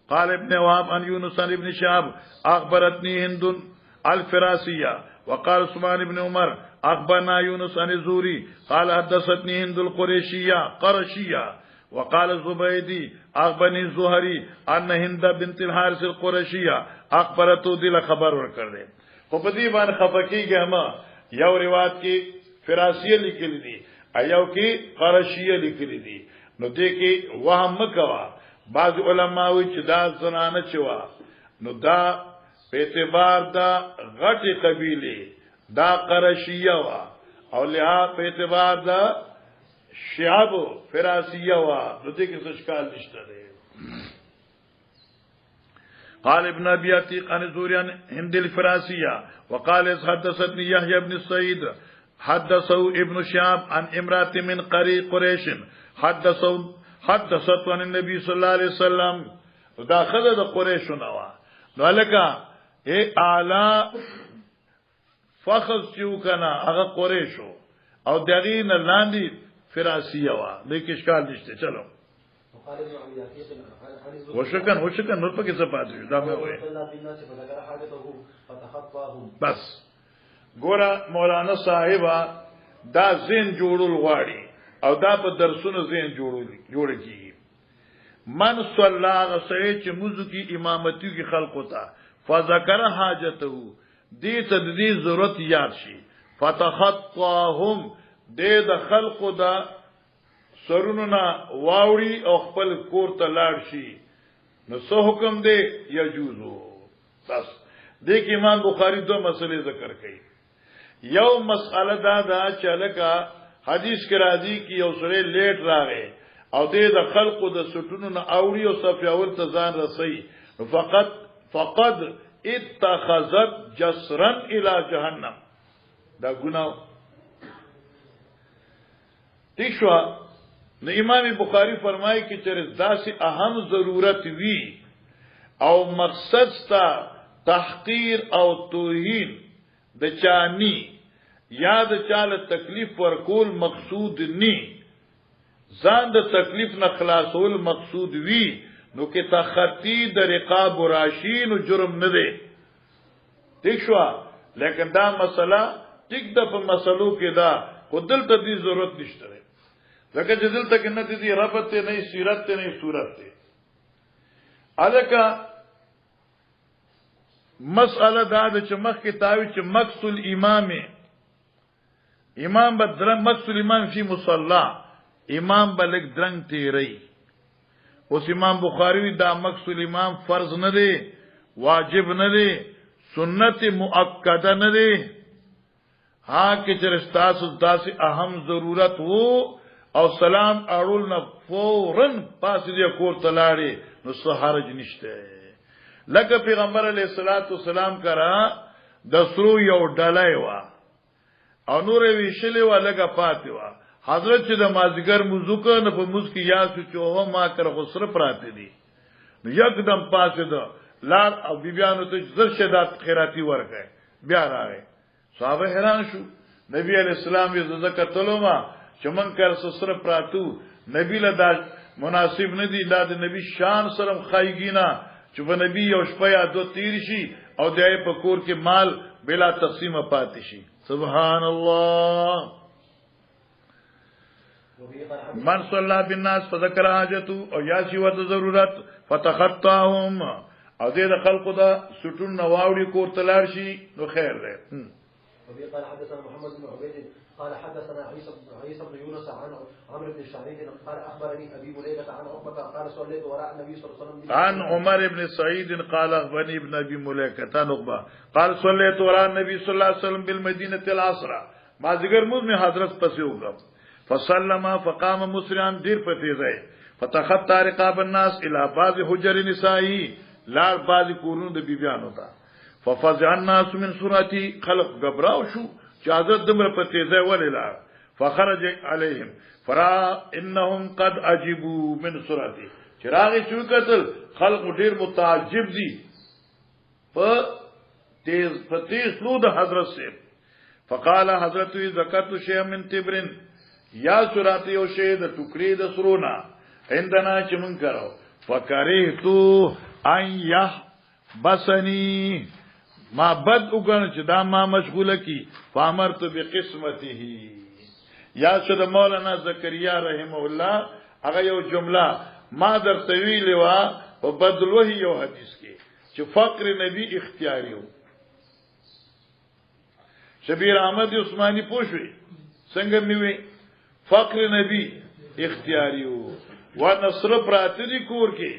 قال ابن وهب عن يونس عن ابن شهاب اخبرتني هند الفراسيه وقال عثمان بن عمر اخبرنا يونس عن الزهري قال حدثتني هند القرشيه قرشيه وقال الزبيدي اخبرني الزهري ان هند بنت الحارث القرشيه اخبرته دل خبر ورکړ دے. خو په دې باندې خفقیږي ما یو روایت کې فراسیه لیکل دي ایو کې قرشیه لیکل دي نو دې کې وهم مکوا. بعض علماء وی چې دا زنانه چوا نو دا په اعتبار دا غټي قبيله دا قرشیه وا او له په اعتبار دا شعب فراسیه وا نو دې کې څه اشکال نشته دی. قال ابن ابي عتيق عن زوريان هند الفراسيه وقال حدثني يحيى بن سعيد حدثه ابن شهاب عن امراه من قري قريش حدثت عن النبي صلى الله عليه وسلم دا خذ د قريش نوا نو لکه اے اعلی فخذ چو کنا هغه قریشو او دغین لاندې فراسیه وا د کې اشکال نشته. چلو وشکن نور پکې څه پاتې دا مې وې بس ګوره مولانا صاحب دا زین جوړول غواړي او دا په درسونو ذهن جوړ کیږي من صلی غسړي چې موضوع کی امامتی کی خلقو ته فذكر حاجته دې ته دې ضرورت یاد شي فتخطاهم دې د خلقو دا سروننا واوړي او خپل کور ته لاړ شي نو څه حکم دی یجوزو بس دې کې امام بخاری دو مسئلے ذکر کړي یو مسئله دا چې لکه حدیث کې راځي چې یو سره لیټ راغی او دې د خلقو د سټونو نه اوړي او صف اول ته ځان رسي فقد اتخذت جسرا الى جهنم دا ګناه تیشوا نو امام بخاری فرمایي چې چر داسې اهم ضرورت وی او مقصد تا تحقیر او توهین د چانی یا د چاله تکلیف ورکول مقصود نی ځان د تکلیف نه خلاصول مقصود وی نو کې تخطی د رقاب راشین او جرم نه دی تیشوا لیکن دا مسله ټیک د په مسلو کې دا خودل ته دې ضرورت نشته لکه چې دلته کې نه دي ربط ته نه سیرت ته نه صورت ته الکه مسأله دا چې مخ کې تاوی چې مقصد امام بدرنګ مقصد امام فی مصلا امام بلک درنګ تیری اوس امام بخاری دا مقصد امام فرض نه دی واجب نه دی سنت مؤکده نه دی ها کې چې رستاس داسې اهم ضرورت وو او سلام اړول نه فورن پاسې دې کور تلاړي نو سحرج نشته لکه پیغمبر علیه الصلاۃ والسلام کرا د سرو یو ډلای وا او نور ویشلې وا لګه پاتې وا حضرت چې د مازیګر موضوع کنه په موږ کې یا سوچو ما کر غسر پراته دي نو یکدم پاسې ده لار او بیبیانو ته زر شدات خیراتی ورکه بیا راغی صحابه حیران شو نبی علیہ السلام یې ذکر تلو ما چمن کر سسر پراتو نبی له دا مناسب ندی دا د نبی شان سره خایګینا چې په نبی یو شپه یا دو تیر شي او دای په کور کې مال بلا تقسیم پاتې شي سبحان الله من صلی بالناس فذكر حاجته او یا شی ورته ضرورت فتخطاهم او دې د خلقو دا سټون نواوړي کور تلار شي نو خیر ده وبه قال حدثنا محمد بن عبيد قال حدثنا عيسى بن يونس عن عمرو بن الشعيب قال اخبرني ابي مليكه عن عقبه قال صليت وراء النبي صلى الله عليه وسلم عن عمر بن سعيد قال اخبرني ابن ابي مليكه عن عقبه قال صليت وراء النبي صلى الله عليه وسلم بالمدينه العصر ما ذکر موږ می حضرت پسې وګم فسلم فقام مسرعا دیر فتیزه فتخطى رقاب الناس الى بعض حجر نسائي لار بعض کورونو د بیبیانو ته ففزع الناس من سورتي خلق غبراو شو چې حضرت دمر فتیزه وللا فخرج عليهم فرا انهم قد عجبوا من سورتي چراغ شو قتل خلق ډیر متعجب دي په تیز لو د حضرت سے فقال حضرت زکات شیء من تبرن یا سورات یو شی د ټوکړي د سرونا عندنا چې مون کړو فکرهتو ان یح بسنی ما بد وګڼ چې دا ما مشغوله کی فامرت بقسمته یا شد مولانا زکریا رحم الله هغه یو جمله ما درته ویلې وا په بدلوه یو حدیث کې چې فقر نبی اختیاري وو شبیر احمد عثماني پوښوي څنګه نیوي فقر نبی اختیاری وو و نصر پراته دي کور کې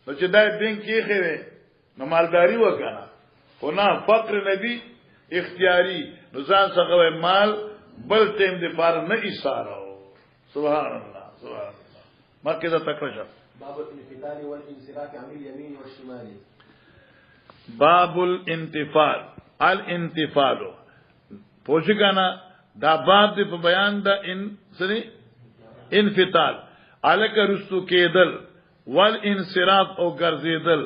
نو چې دای بینک کې خوي نو مالداری وکنه خو نه فقر نبی اختیاری نو ځان څنګه مال بل ټیم دې پار نه ایثارو سبحان الله سبحان الله مکه دا تکرشه باب الانفصال والانصراف عن اليمين والشمال باب الانتفال پوښګانا دا باب دی په بیان دا انفصال الک رستو کېدل والانصراف او ګرځیدل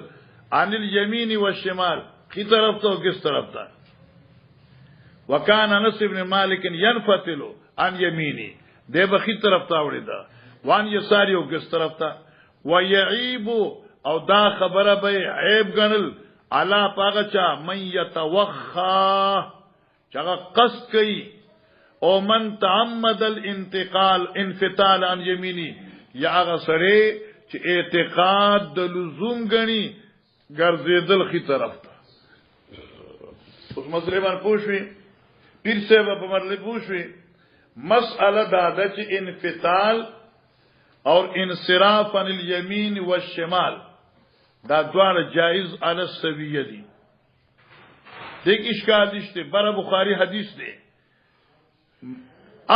عن الیمین والشمال کی طرف ته او کس طرف ته وکان انس ابن مالک ينفتل عن یمینی دی بخی طرف ته وړي دا وان یساری او کس طرف ته ويعيب او دا خبره به عیب غنل علا پاغچا من يتوخا چاغه قصد کوي او من تعمد الانتقال انفتال عن یمینی یا غسره چې اعتقاد د لزوم غني ګرځیدل خي طرف ته اوس مسله باندې پوښوي پیر صاحب په مرله پوښوي مسأله دا ده چې انفتال اور انصراف عن الیمین والشمال دا دواړه جائز علی السویه دي دیکھ اشکال دشته بر بخاری حدیث دی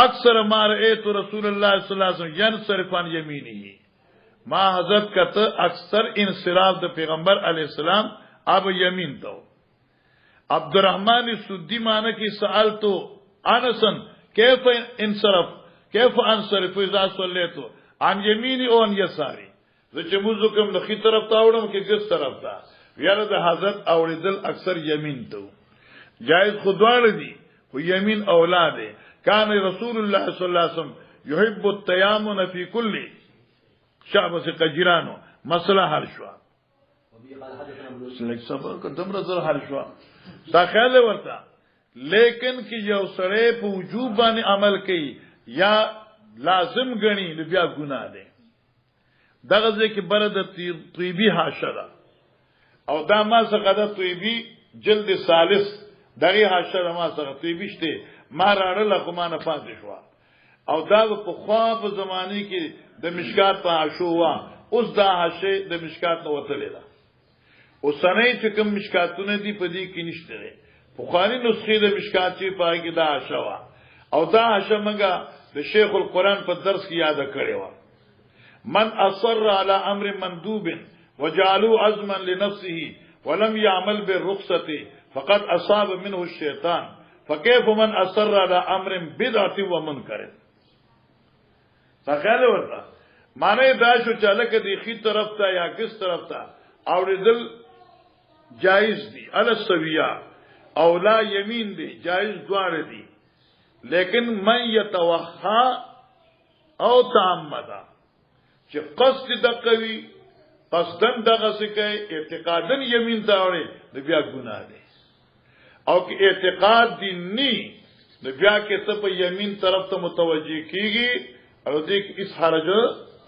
اکثر ما رأیت رسول الله صلی الله علیه وسلم ينصرف عن یمینه ما حضرت کته اکثر انصراف د پیغمبر علیہ السلام اب یمین تو عبدالرحمن سدی معنی کی سألتو انسن کیف انصرف کیف انصرف اذا صلیتو عن یمینی او عن یساری زه چې موږ کوم د خي طرف ته وړم کې ګس طرف ته یاره د حضرت اوریدل اکثر یمین ته جائز خودواړه دي خو یمین اولاد کان رسول الله صلی الله علیه وسلم يحب التيامن في كل شعب سے قجرانو مسئلہ حل شوا سلیک صبر کو دمر زر حل شوا دا خیال ورتا لیکن کی یو سره په وجوب باندې عمل کوي یا لازم غني بیا ګناه ده دغه ځکه برد طیبی حاشره او دا ما څخه د طیبی جلد ثالث دغه حاشره ما څخه طیبی شته ما راړل کومه نه پاتې شو او دا په خوا په زمانه کې د مشکات په عاشوا اوس دا حاشه د مشکات نو وتلې ده اوسنۍ چې کوم مشکاتونه دي په دې کې نشته ده بخاری نسخه د مشکات چې پای کې دا عاشوا او دا حاشه منګه د شیخ القرآن په درس کې یاد کړی و من اصر على امر مندوب وجعلوا عزما لنفسه ولم يعمل بالرخصه فقد اصاب منه الشيطان فكيف من اصر على امر بدعه ومنكر څنګه ورته معنی دا شو چې لکه دی خي طرف ته یا کس طرف ته اوریدل جائز دي علی السویہ او لا یمین دي جائز دواړه دي لیکن من یتوخا او تعمدا چې قصد د قوی قصدن دغه سکه اعتقادن یمین ته اوري د بیا ګناه دي او که اعتقاد دي ني د بیا کې ته په یمین طرف ته متوجي کیږي او دې کې اس حرج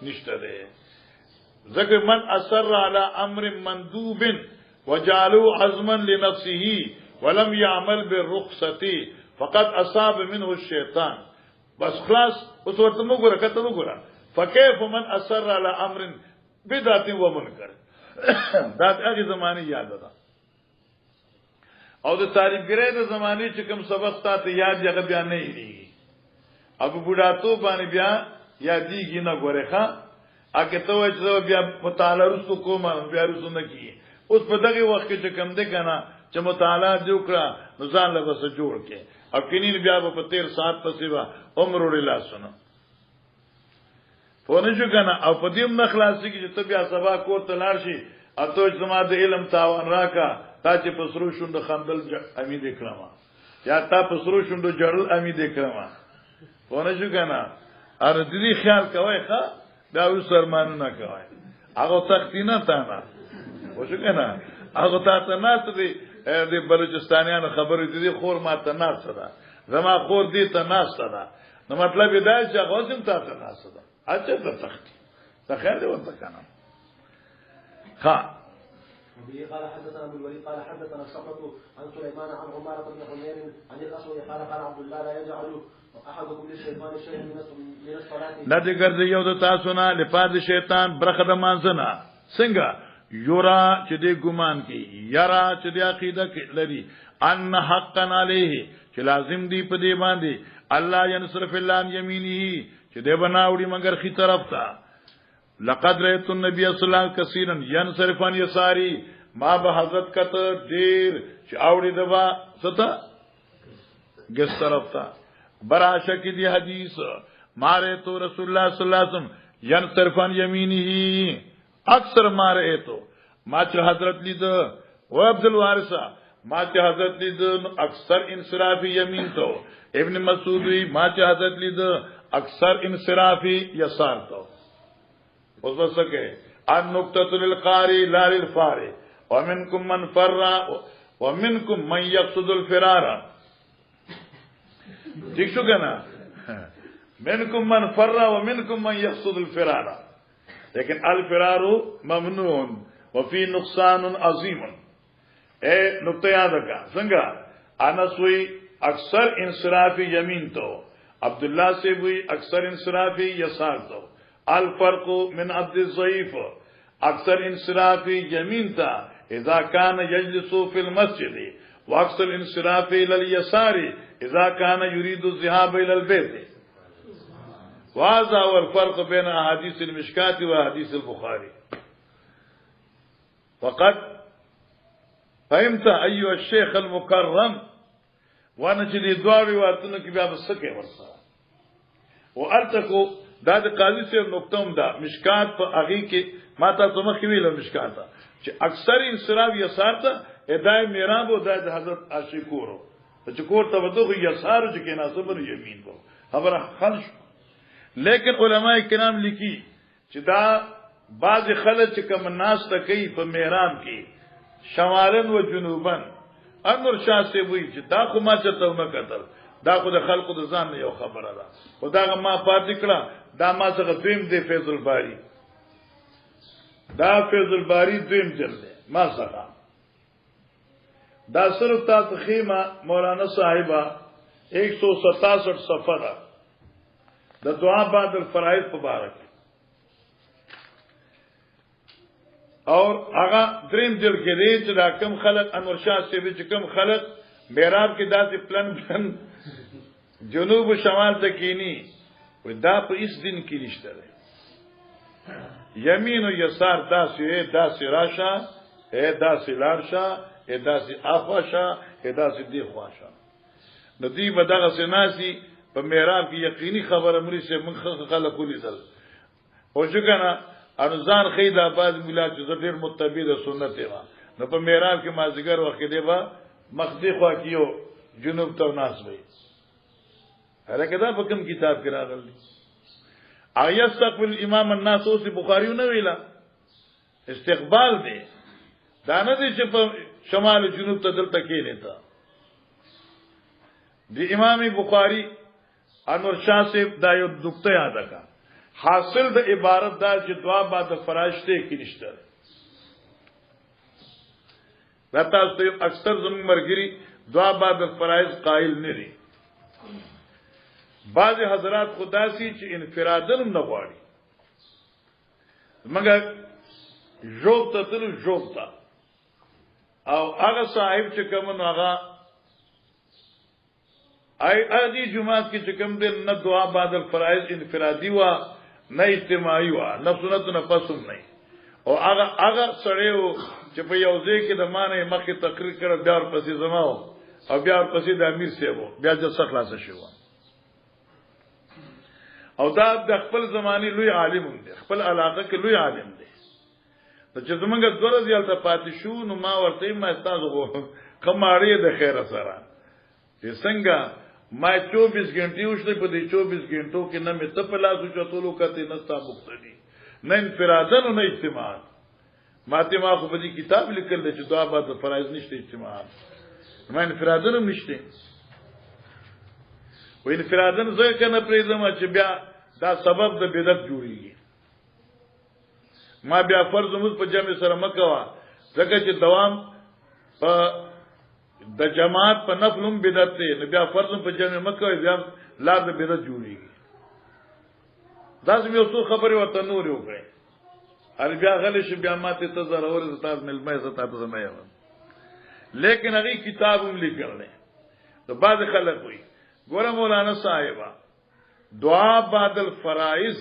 نشته ده ذکر من اثر على امر مندوب وجعلوا عزما لنفسه ولم يعمل بالرخصه فقد اصاب منه الشيطان بس خلاص اوس ورته موږ راکته وګورم فكيف من اثر على امر بدعه ومنكر دا هغه زمانه یاد ده او د تاریخ ګرې د زمانه چې کوم سبق ته یاد یغه بیان نه دی ابو بوډاتو باندې بیا یادېږي نه غوړې ښا اګه ته وای چې بیا مطالعه رسو کوم بیا رسو نه کی اوس په دغه وخت کې چې کم ده کنه چې مطالعه دی وکړه نو ځان له وسه جوړ کې او کینین بیا په 13 ساعت پسې وا عمر ورلا سن فونه شو کنه او په دې مخلاصي کې چې ته بیا سبا کور ته لاړ شي اته زما د علم تاوان راکا تا چې پسرو شوند خندل امید کړما یا تا پسرو شوند جړل امید کړما ونه شو کنه ار دې خیال کوي ښا دا وسرمانه نه کوي هغه تختینه تا نه وشو کنه هغه ته ناس دې بلوچستانیانو خبرې دې خور ما ته ناس ده زما خور دې ته ناس ده نو مطلب دا چې هغه سم ته ناس ده اچھا ته تختی تخیل دې ورته کنه ها وبه قال حدثنا ابو الوليد قال حدثنا الشعبة عن سليمان عن عمارة بن حمير عن الاسود قال قال عبد الله لا يجعل احدكم للشيطان شيئا من الصلاه لا دې ګرځي یو د تاسو نه لپاره شیطان برخه د مانځنه څنګه یورا چې دې ګمان کوي یرا چې دې عقیده لري ان حقا علیه چې لازم دی په دې باندې الله ينصرف الله عن يمينه چې دې بناوړي مگر خي طرف ته لقد رأيت النبي صلى الله عليه وسلم كثيرا ينصرف عن يساري ما به حضرت کته ډیر چې اوړي دبا ستا ګس طرف ته براشه کې دی حدیث ماره تو رسول الله صلی الله علیه وسلم ينصرف عن يمينه اکثر ماره تو ما چې حضرت لید او عبد الوارث ما چې حضرت لید اکثر انصراف یمین تو ابن مسعود ما چې حضرت لید اکثر انصراف یسار تو اس وسکے ان نقطه للقاری لا للفار ومنكم من فر ومنكم من يقصد الفرار ٹھیک شو کنا منکم من فر ومنکم من یقصد الفرار لیکن الفرار ممنوع وفی نقصان عظیم اے نقطہ یاد رکھا سنگا انس ہوئی اکثر انصرافی یمین تو عبداللہ سے ہوئی اکثر انصرافی یسار تو الفرق من عبد الضعیف اکثر انصرافی یمین تھا اذا كان يجلس في المسجد واكثر الانصراف الى اليسار اذا كان يريد الذهاب الى البيت وهذا هو الفرق بين احاديث المشكاة واحاديث البخاري وقد فهمت ايها الشيخ المكرم وانا جدي دواري واتنو کی بیا بسکے ورسا وارتکو دا قاضی سے نقطم دا مشکات په اغي کې ماتا تمخ ویل مشکات چې اکثر انصراف یسار ته ادای میراب او د حضرت عاشقورو چې کور ته وته یسار چې کنا صبر یمین کو خبر خلش لیکن علماء کرام لیکي چې دا بعض خلک چې کوم ناس ته کوي په میراب کې شمالن و جنوبن انور شاه سی وی چې دا خو ما چته نه کتل دا خو د خلقو د ځان یو خبره ده او دا ما پاتې کړه دا ما څنګه دویم دی فیض الباری دا فیض الباری دویم جلد ما څنګه دا صرف تا تخیمه مولانا صاحبہ 167 صفحه د دعا بعد الفرائض مبارک اور هغه دریم جلد کې دی چې دا کم خلق انور شاه سی چې کم خلق میراب کې داسې پلن جنوب و شمال ته کینی و دا په اس دن کې نشته ده یمین و یسار داسې راشه داسې لارشه داسې اخواشه داسې دی خواشه نو دی به دغه سناسي په میراب کې یقیني خبره مری سے من خلق ولیدل او څنګه انزان خید آباد ملا چې ډېر متبع د سنت دی نو په میراب کې مازیګر وخت دی با مخدی خوا کیو جنوب ته ناس وي هرکه دا په کوم کتاب کې راغلی ایستقبل امام الناس او بخاری نو ویلا استقبال دی دا نه دي چې په شمال جنوب ته دلته کې نه تا دی امام بخاری انور شاه سے دا یو نقطه یاد کا حاصل د عبارت دا چې دعا بعد فراشته کې نشته راته ست اکثر زموږ مرګري دعا بعد فرائض قائل نه دي بعض حضرات خداسي چې انفرادن نه غواړي مګر جوب ته تل جوب تا او هغه صاحب چې کوم نو هغه ادي جمعات کې چې کوم دین نه دعا بعد الفرائض انفرادي وا نه اجتماعي وا نه سنت نه پسوم نه او هغه سړیو چې په یو ځای کې د معنی مخکې تقریر کړ بیا ورپسې زماو او بیا ورپسې د امیر سیبو بیا د څه خلاص شو او دا د خپل زماني لوی عالم دی خپل علاقه کې لوی عالم دی چې زمونږ دوره زیاته پاتې شو نو ما ورته ما تاسو کماړې د خیر سره چې څنګه ما 24 غنټې وشته په دې 24 غنټو کې نه مې ته په لاسو چتولو کته نه ستا مقتدي نه انفرادن نه اجتماع ماته ما خو په دې کتاب لیکل چې دعا بعد فرایض نشته اجتماع ما انفرادن هم نشته و انفرادن زه کنه پریزم چې بیا دا سبب د بدعت جوړیږي ما بیا فرض موږ په جمع سره مکوا ځکه چې دوام په د جماعت په نفلم بدعت دی نو بیا فرض په جمع مکوي بیا لار د بدعت جوړیږي دا زموږ یو څو خبرې ورته نور یو کړې ال بیا غل شي بیا ماته ته ضرور زتاز ملمه زتا ته زما یو لیکن هغه کتاب هم لیکل نه تو بعض خلک وي ګوره مولانا صاحب دعا بعد الفرائض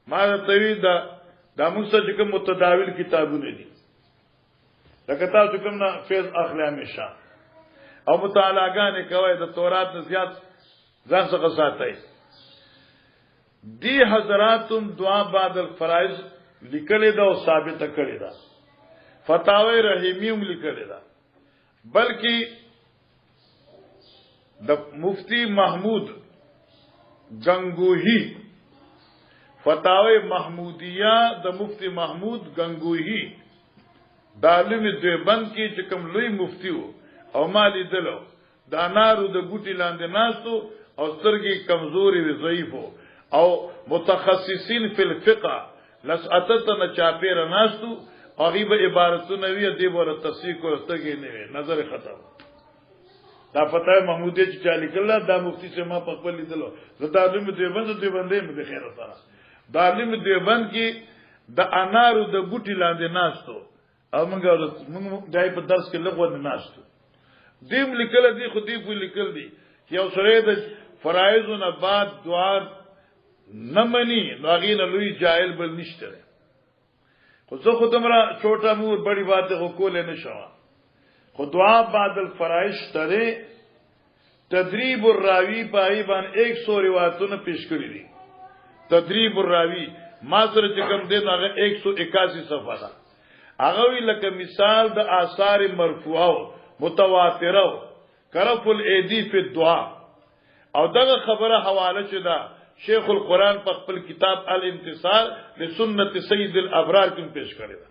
ما ته وی دا موږ څه کوم متداول کتابونه دي لکه تاسو کوم نه فیض اخلی همیشه او مطالعاګانې کوي د تورات نه زیات ځان څخه ساتي دی حضراتم دعا بعد الفرائض لیکلې دا او ثابت کړی دا فتاوی رحیمیم لیکلې دا بلکې د مفتی محمود گنگوہی فتاوی محمودیہ د مفتی محمود گنگوہی د عالم دیوبند کې چې کوم لوی مفتی وو او مالی دلو د انارو د بوټي لاندې ناستو او سترګې کمزوري وي ضعیفو او متخصصین فی الفقه لسعتت نه چاپیر ناستو غیب عبارتونه وی دی بوله تصحیح کو ستګي نه وي نظر ختم دا پتہ محمودی چې چالي کله دا مفتی سے ما په خپل لیدلو زه تعلیم دیوبندې مې خیر سره تعلیم دیوبند کې د انارو د بوټي لاندې ناستو او موږ دای په درس کې لغوه ناستو دیم لیکل دي خو دی په لیکل دي چې یو سره د فرایض نه بعد دعا نه مني لاغین لوی جاهل بل نشته خو زه خو تمرا چھوٹا مور بڑی بات کو کولې نشوا خو دعا بعد الفرائض تره تدریب الراوی پای باندې 100 روایتونه پیش کړی دي تدریب الراوی ما سره چې کوم دین هغه 181 صفحه ده هغه وی لکه مثال د آثار مرفوعه متواتره کرف الایدی فی الدعاء او دغه خبره حواله شده شیخ القرآن په خپل کتاب الانتصار لسنت سید الابرار کې پیش کړی دا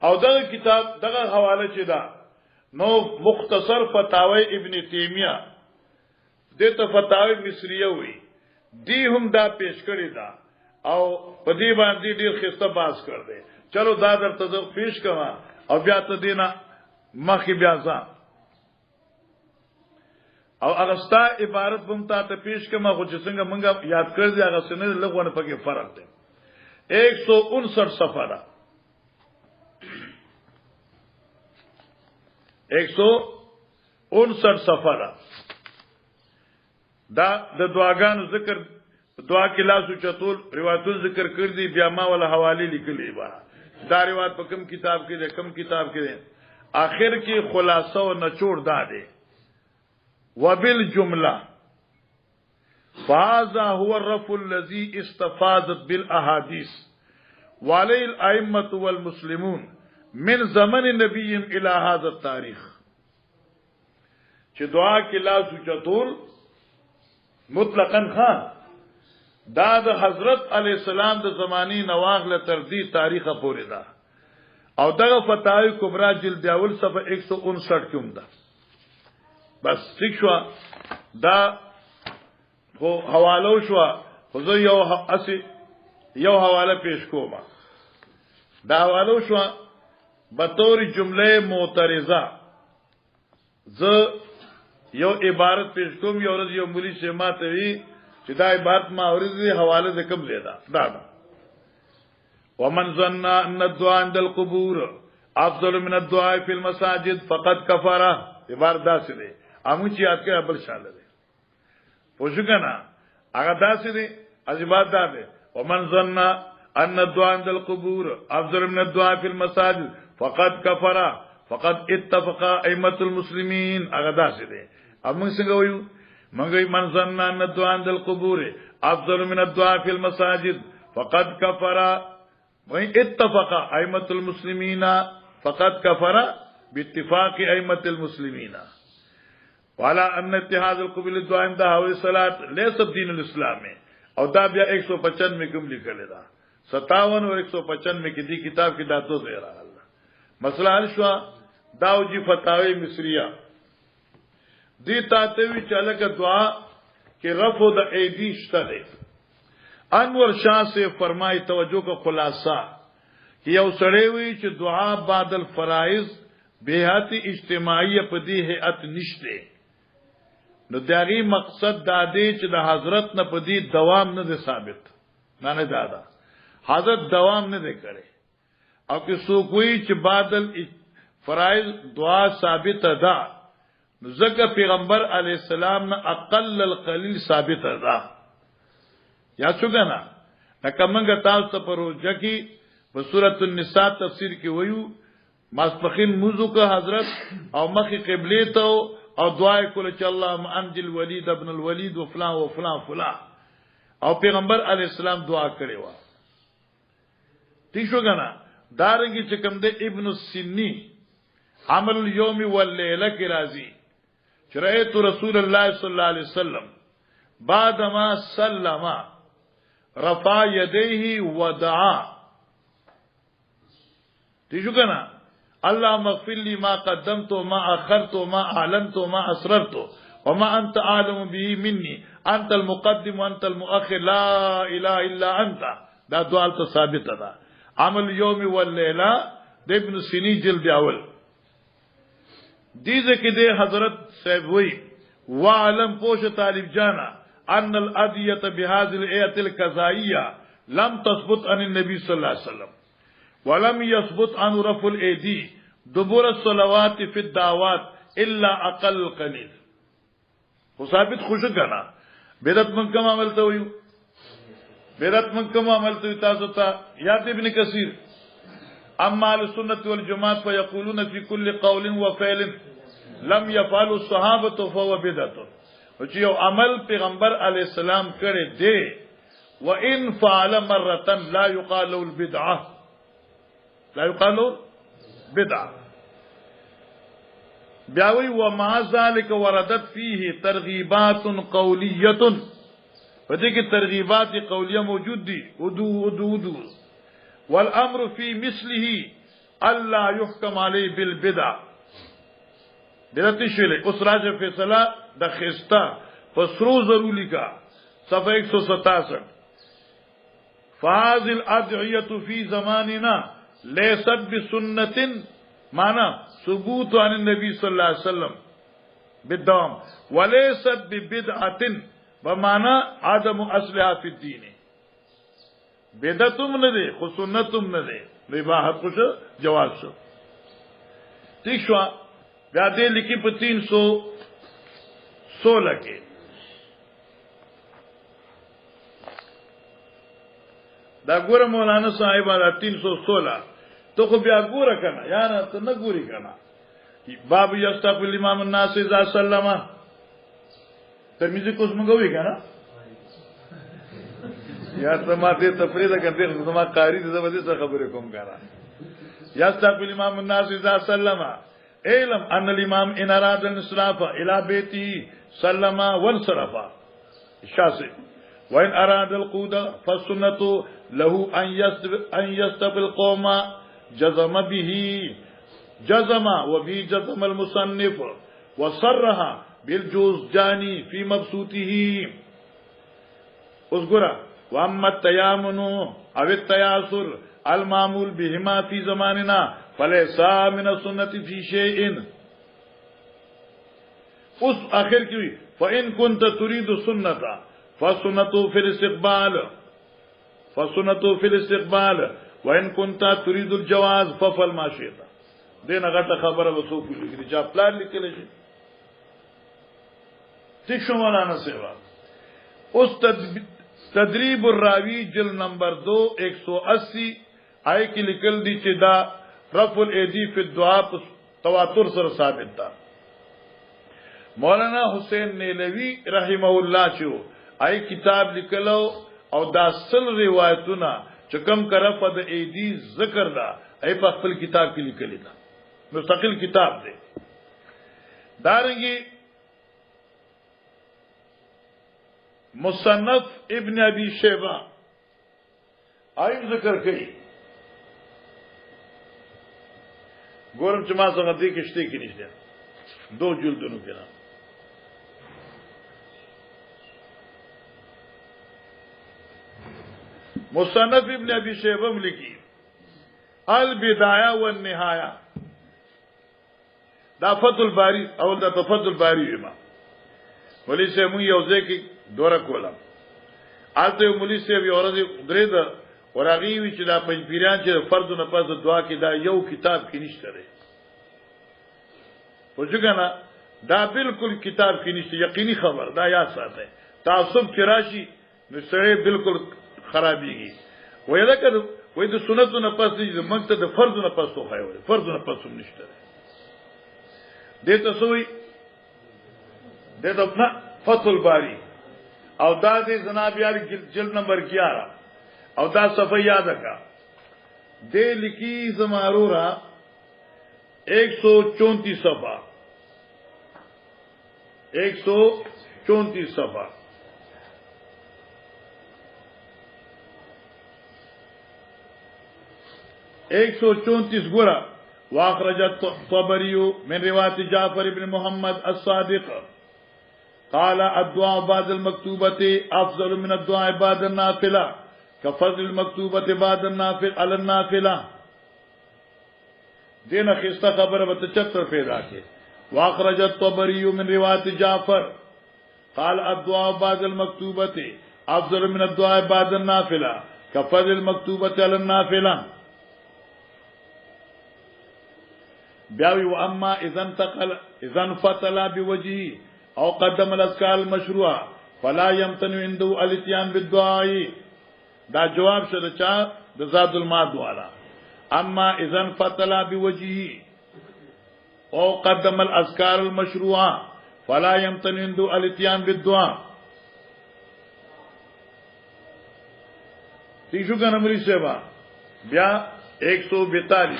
او دغه کتاب دغه حواله چې دا نو مختصر فتاوی ابن تیمیہ دته فتاوی مصریه وی دی هم دا پیش کړی دا او په دې باندې ډیر خسته باز کړ دې چلو دا درته پیش کما او بیا ته دینا مخې بیا ځه او اغستا عبارت بمتا ته پیش کما خو چې څنګه مونږه یاد کړ دي هغه سنې لغونه پکې فرق دی 159 صفحه ده 159 صفحه ده دا د دعاګانو ذکر دعا کې لاسو چتول روایتو ذکر کړ دي بیا ما ولا حواله لیکلې با دا روایت په کوم کتاب کې ده کوم کتاب کې ده اخر کې خلاصه او نچوړ دا ده وبالجمله فهذا هو الرفع الذي استفادت بالاحاديث وعليه الائمه والمسلمون من زمن النبي الى هذا التاريخ چې دعا کې لاس چتول مطلقاً خان دا د حضرت علی السلام د زمانی نواغله تر دې تاریخه پورې ده او دغه فتاوی کبرا جلد اول صفحه 159 کې هم ده بس ٹھیک شو دا خو حوالو شو خو زه یو حواله پیش کوم دا حوالو شو بطور جمله معترضه زه یو عبارت پیش کوم یو ورځ یو مولوی شه ماته وی چې دا عبارت ما اورېدې حواله د کوم لیدا دا ومن ظن ان الدعاء عند القبور افضل من الدعاء في المساجد فقد كفر عبارت دا څه دی امو چې یاد کړه بل شاله دی پوښګنا هغه دا څه دی عجیبات دا دی ومن ظن ان الدعاء عند القبور افضل من الدعاء في المساجد فقد كفر فقد اتفق ائمه المسلمين هغه دا څه دی امو څنګه وایو مګي من ظن ان الدعاء عند القبور افضل من الدعاء في المساجد فقد كفر واتفق ائمه المسلمين فقد كفر باتفاق ائمه المسلمين والا ان اتحاد القبول الدعاء عند هو الصلاه ليس دين الاسلام او دا بیا 155 میں کوم لیکل دا 57 اور 155 میں کی دی کتاب کی داتو دے رہا اللہ مسئلہ حل شو داوجی فتاوی مصریہ دی تاتوی چلک دعا کہ رفع د ایدی شته انور شاہ سے فرمائی توجہ کا خلاصہ کہ یو سړی وی چې دعا بعد الفرائض بهاتی اجتماعی پدی هيئت نشته نو داغي مقصد دا دی چې د حضرت نه پدی دوام نه ثابت نه دادا حضرت دوام نه کړي او که څوک وی چې بعد الفرائض دعا ثابت ده نو ځکه پیغمبر علی السلام نه اقل القلیل ثابت ده یا څنګه نه لکه موږ تاسو ته پروژه کې په سورۃ النساء تفسیر کې وایو ماسپخین موضوع کا حضرت او مخی قبله ته او دعای کول چې اللهم انجل ولید ابن الولید و فلان و فلان فلان او پیغمبر علی السلام دعا کړې و ٹھیک شو غنا دارنګي چې کوم د ابن السنی عمل اليوم والليله کی راضی چرایت رسول الله صلی الله علیه وسلم بعدما سلم رفع يديه ودعا ٹھیک شو غنا اللهم اغفر لي ما قدمت وما أخرت وما أعلنت وما أسررت وما أنت أعلم به مني أنت المقدم وأنت المؤخر لا إله إلا أنت. دا دعاء ثابت ده. عمل اليوم والليلة ده ابن سيني جلد اول. دیزه کې ده حضرت صاحب وی وعلم پوش طالب جانا ان الادیه بهذه الايه القضائيه لم تثبت عن النبي صلى الله عليه وسلم ولم يثبت عن رفع الايدي دبر الصلوات في الدعوات الا اقل قليل. خو ثابت خوش کنا بدعت من کم عمل ته ویو بدعت من کم عمل ته تاسو ته یاد ابن کثیر اما السنه والجماعه فيقولون في كل قول وفعل لم يفعل الصحابه فهو بدعه. چې یو عمل پیغمبر علی السلام کړي دی وان فعل مره لا يقال له البدعه لا يقال له بدعه. بیاوی ومع ذلك وردت فيه ترغیبات قولیه پدې کې ترغیبات قولیه موجود دي ودو والامر في مثله الا يحكم عليه بالبدع. دلته شویلې اوس راځي فیصله د خستا فسرو ضروری کا صفحه 167 فهذه الادعيه في زماننا ليست بسنه معنى ثبوت عن النبي صلى الله عليه وسلم بالدوام وليست ببدعه بمعنى عدم اصلها في الدين. بدعتم نه دي خو سنتم نه دي اباحت خوش جواز شو ٹھیک شو. بیا دې لیکي په 316 کې دا ګوره مولانا صاحب دا 316 تو خو بیا ګوره کنه یا نه ته نه ګوري کنه. باب یستقبل الامام الناس اذا سلم ترمذی کوس مګوي کنه یا سماته تفرید کړي زما قاری دې زبردست خبره کوم کنه. یستقبل الامام الناس اذا سلم علم ان الامام ان اراد الانصراف الى بيته سلم وانصرف الشاسع وان اراد القود فالسنه له ان يستقبل قوم جزم به جزم وبه جزم المصنف وصرها بالجوزجاني في مبسوطه. اذكر واما التيامن او التياسر المعمول بهما في زماننا فليس من السنة في شيء. اس آخر کی فإن كنت تريد السنة فالسنة في الاستقبال وإن كنت تريد الجواز ففعل ما شئت. دین غټه خبره وسو کوي چې پلان لیکل شي ٹھیک شو مولانا سیوا. اس تدریب الراوی جل نمبر 2 180 آئے کی لکل دی چې دا رفع الايدي فی الدعاء تواتر سره ثابت تا. مولانا حسین نیلوی رحمه الله چې آئے کتاب لیکلو او دا سل روایتونه چې کوم کرفه د ایدی ذکر دا ای په خپل کتاب کې لیکلی دا مستقل کتاب دی. دارنګي مصنف ابن ابي شيبه آئے ذکر کړي ګورم چې ما څنګه دې کېشته کې نشته 2 جلدونو کې نه. مصنف ابن ابي شيبه ملکی البدايه والنهايه دا فتح الباری اول دا فتح الباری ما ولی سے مو یو ځکه دوره کوله آلته مولوی سے یو ورځ درې دا ورغي وی چې دا پنځ پیران چې فرض نه پس دعا کې دا یو کتاب کې نشته لري وځګنا دا بالکل کتاب کې نشته یقیني خبر دا یاد ساته تعصب چې راشي نو سره بالکل خرابيږي وای دا کړه وای د سنت نه پس دې مقصد د فرض نه پس توخای وای فرض نه پس نشته دته سوې دته نه فتح الباری او دا دې جناب یار جلد نمبر 11 او دا صفحه یاد کا دے لکی زمارورا 134 صفحہ 134 صفحہ ایک 134 گورا واخرج الطبري من رواية جعفر بن محمد الصادق قال الدعاء بعد المكتوبة افضل من الدعاء بعد النافلة كفضل المكتوبة بعد النافلة على النافلة. دین خستہ خبر بتچتر پیدا کے واخرج الطبري من رواية جعفر قال الدعاء بعد المكتوبة افضل من الدعاء بعد النافلة كفضل المكتوبة على النافلة. بیاوی واما اذا انفتل بوجهه او قدم الاذكار المشروعه فلا يمتنع عنده الاتيان بالدعاء. دا جواب شد چا د زاد المعاد والا. اما اذا انفتل بوجهه او قدم الاذكار المشروعه فلا يمتنع عنده الاتيان بالدعاء. تیشو کا نمبر سیوا بیا 142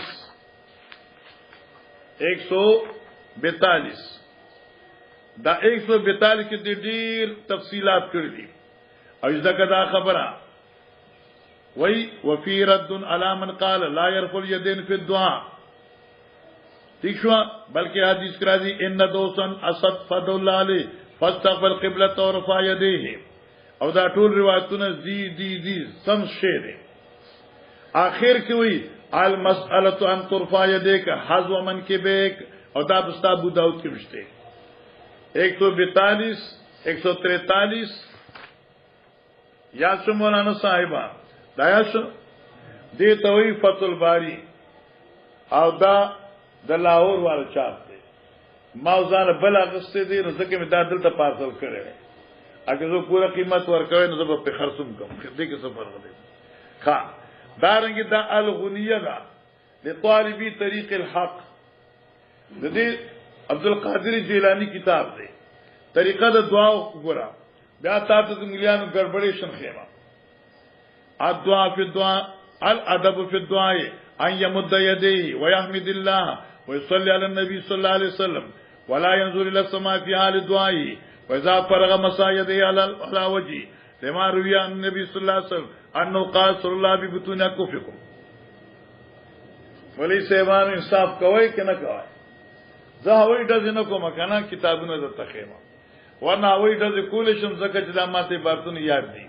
دا 142 کې د ډیر تفصيلات کړې دي او ځکه دا خبره وی وفي رد على من قال لا يرفع اليدين في الدعاء. ٹھیک شو بلکہ حدیث کرا دی ان دوسن اسد فضل الله علیه فاستقبل قبلة ورفع يديه او دا ټول روایتونه زی سم شعر اخر کې وی المسألة ان ترفع يديك حذو منكبك او دا بستا ابو داؤد کې مشته 142 143 یا مولانا صاحبہ دایا شو دی توي فتح الباری او دا د لاهور وال چاپ دی ما ځان بل اغسته دي نو ځکه می دا دلته پارسل کړی اګه زه پوره قیمت ورکوي نو زه په خرڅوم کوم دې کې سفر غوډه ښا دارنګ دا الغنیه دا لطالبی طریق الحق د دې عبد القادر جیلانی کتاب دی طریقه د دعا وګورا بیا تاسو د مليانو ګړبړې شن خېما الدعاء في الدعاء الادب في الدعاء ان يمد يديه ويحمد الله ويصلي على النبي صلى الله عليه وسلم ولا ينظر الى السماء في حال دعائه واذا فرغ مسا يديه على وجهه لما روي عن النبي صلى الله عليه وسلم انه قال صلى الله ببطون اكفكم. ولی سیوان انصاف کوي کنه کوي زه هوی ډز نه کوم کنه کتابونه د تخیمه ورنه هوی ډز کول شم زکه چې د ماته بارتون یاد دي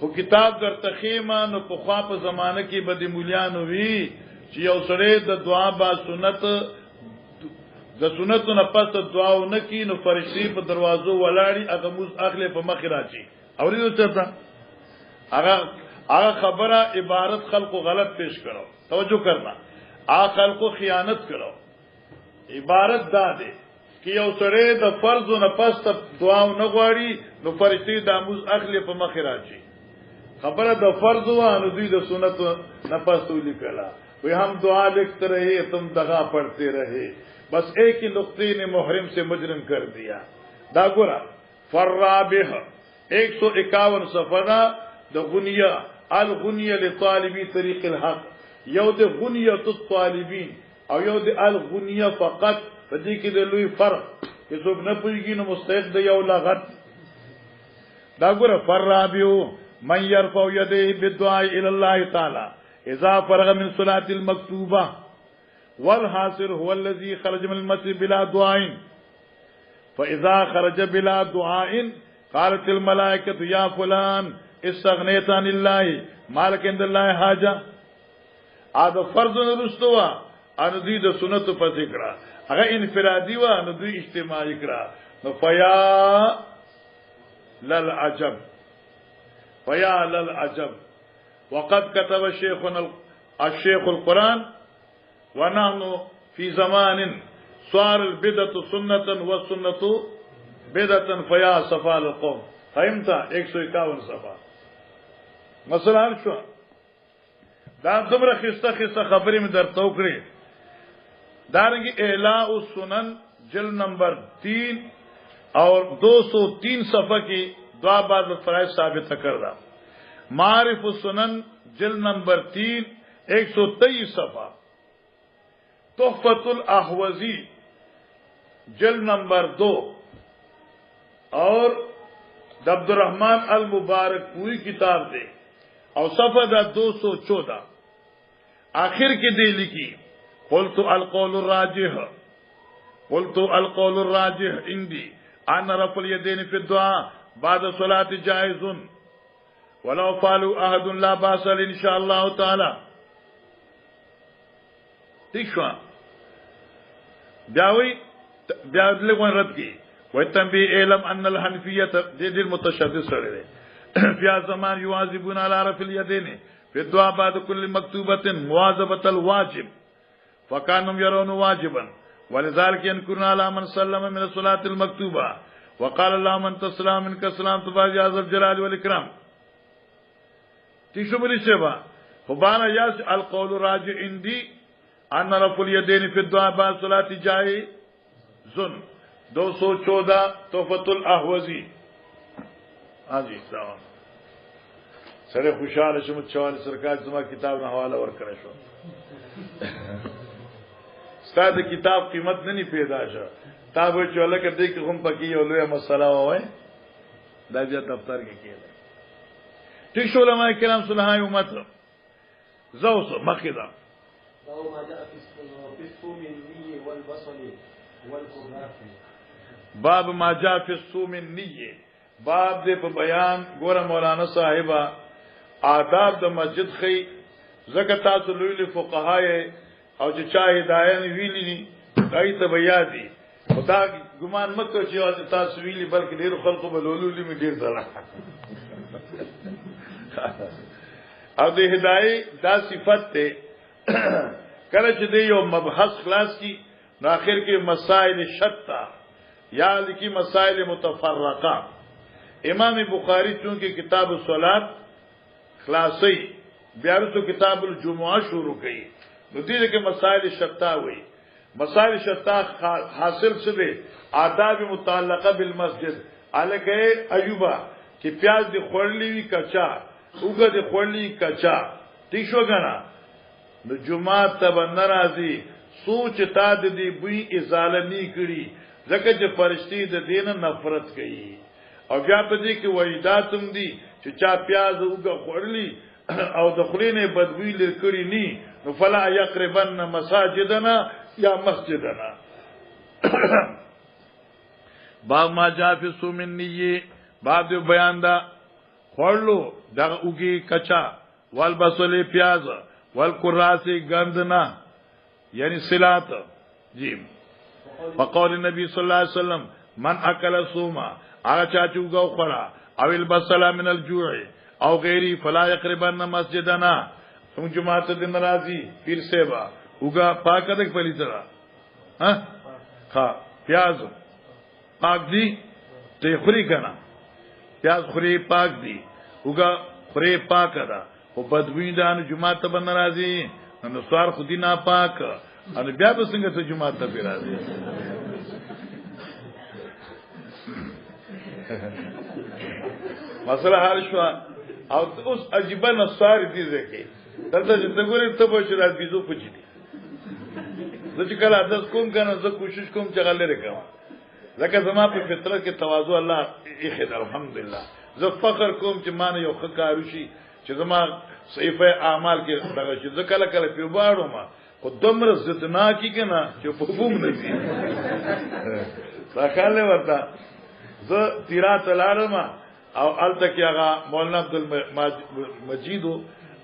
خو کتاب در تخیمه نو په خوا په زمانه کې بد مولیانو وی چې یو سره د دعا با سنت د سنتو نه پس دعا نه کی نو فرشتي په دروازو ولاړی هغه موږ اخلي په مخ راځي اوریدو ته هغه خبره عبارت خلق غلط پیش کړو توجہ کرنا هغه خلق خیانت کړو عبارت دا ده چې یو سره د فرض نه پس دعا نه غواړي نو فرشتي د موږ اخلي په مخ راځي خبره د فرض و نو دوی د سنت نه پس ولیکلا وی ہم دعا لکھتے رہے تم دغا پڑھتے رہے بس ایک ہی نقطے نے محرم سے مجرم کر دیا دا گورا فرابح 151 صفحہ د غنیہ الغنیہ لطالبی طریق الحق یو د غنیہ الطالبین او یو د الغنیہ فقط دې کې د لوی فرق چې څوک نه پوهیږي نو مستحق د یو لغت دا ګوره فرابح من يرفع يديه بالدعاء الى الله تعالى اذا فرغ من صلاة المكتوبة والحاصل هو الذي خرج من المسجد بلا دعاء فاذا خرج بلا دعاء قالت الملائكة يا فلان استغنيت عن الله مالك عند الله حاجة. هذا فرض نرستوا ان دوی د سنت په ذکر هغه انفرادي و ان دوی اجتماعي کړه نو فيا للعجب وقد كتب الشيخ القرآن ونحن في زمان صار البدعة سنة والسنة بدعة فيا صفا القوم. فهمت 151 صفا مثلا شو دا دمر خسته خبرې مې درته وکړې دارنګه اعلاء السنن جلد نمبر 3 اور 203 صفحه کی دعا بعد فرائض ثابت کردہ معارف السنن جلد نمبر 3 123 صفحہ تحفۃ الاحوزی جلد نمبر 2 اور عبد الرحمن المبارک پوری کتاب دے اور صفحہ 214 آخر کی دے لکھی قلت القول الراجح عندي أن رفع اليدين في الدعاء بعد الصلاة جائز ولو فعلوا أحد لا بأس إن شاء الله تعالى. تشوا بياوي لغون رد ويتنبي علم أن الحنفية دي المتشدد سرده في زمان يواظبون على رفع اليدين في الدعاء بعد كل مكتوبة مواظبة الواجب فكانوا يرون واجبا ولذلك ينكرون على من سلم من الصلاة المكتوبة وقال الله من تسلم منك سلام تبارك هذا الجلال والإكرام. تشو بالشبه فبانا ياس القول الراجع عندي أن رفع اليدين في الدعاء بعد صلاة جائز 214 تحفة الأحوزی. ہاں جی سلام سر خوشحال شمت شوال سرکار زما کتاب نہ حوالہ ورکړی شو ستاسو کتاب قیمت نه پیدا شو تا به چوله کې دې کې هم پکې یو لوی مسله وای دا بیا دفتر کې کېده. ټیک شو علماء کرام صلحای امت زوس مخدا او ما جاء في الصوم النية والبصل والقرناف. باب ما جاء في الصوم النية باب دې په بیان ګوره مولانا صاحبہ آداب د مسجد خي زکه تاسو لوی فقهای او چې چا هدايت ویلي دي دای ته بیا دي خدا ګمان مکه چې تاسو ویلي بلکې ډیر خلکو به لولولي می ډیر ځله او د هدايت دا صفت ته کله چې دی یو مبحث خلاص کی نو اخر کې مسائل شتا یا لکی مسائل متفرقه. امام بخاری چونکہ کتاب الصلاۃ خلاصی بیا تو کتاب الجمعہ شروع کی نو دې کې مسائل شتا ہوئی. مسائل شتا حاصل سے آداب متعلقہ بالمسجد الګه ایوبا کہ پیاز دی خورلی وی کچا اوګه دی خورلی کچا ٹھیک شو غنا نو جمعه تب ناراضی سوچ تا د دې بوی ازاله نی کړي ځکه چې فرشتي د دین نفرت کوي او بیا په دې کې وحیداتم دي چې چا پیاز اوګه خورلی او د خلینه بدبوی لرکړي ني نو فلا يقربن مساجدنا یا مسجدنا. باب ما جاء في صوم النية باب دې بیان دا خورلو دا اوګي کچا والبصل پیاز والقراص گندنا یعنی صلات جی. فقول النبي صلى الله عليه وسلم من اكل صوما اغا چاچوگا خورا او البصل من الجوع او غیری فلا يقربن مسجدنا. تم جماعت دن راضی پیر سیبا اوگا پاک ادک پلی طرح ہاں پیاز پاک دی تے خوری کنا پیاز خوری پاک دی اوگا خوری پاک ادا او بدوین دانو جماعت بن راضی نو سوار خودی نا پاک ان بیا به څنګه ته جمعه ته راځي. مسله حل شو او اوس عجیب نصار دي ځکه دلته چې څنګه ته به شرات بيزو پچی دي زه چې کله انداز کوم کنه زه کوشش کوم چې غل لري کوم ځکه زما په فطرت کې تواضع الله یې خدای الحمدلله زه فخر کوم چې مان یو خکارو شي چې زما صحیفه اعمال کې دغه چې زه کله کله په باړو ما خو دومره زتنا کی کنه چې په بوم نه دي راخاله ورته زه تیرات لارم او الته کې هغه مولانا عبد المجید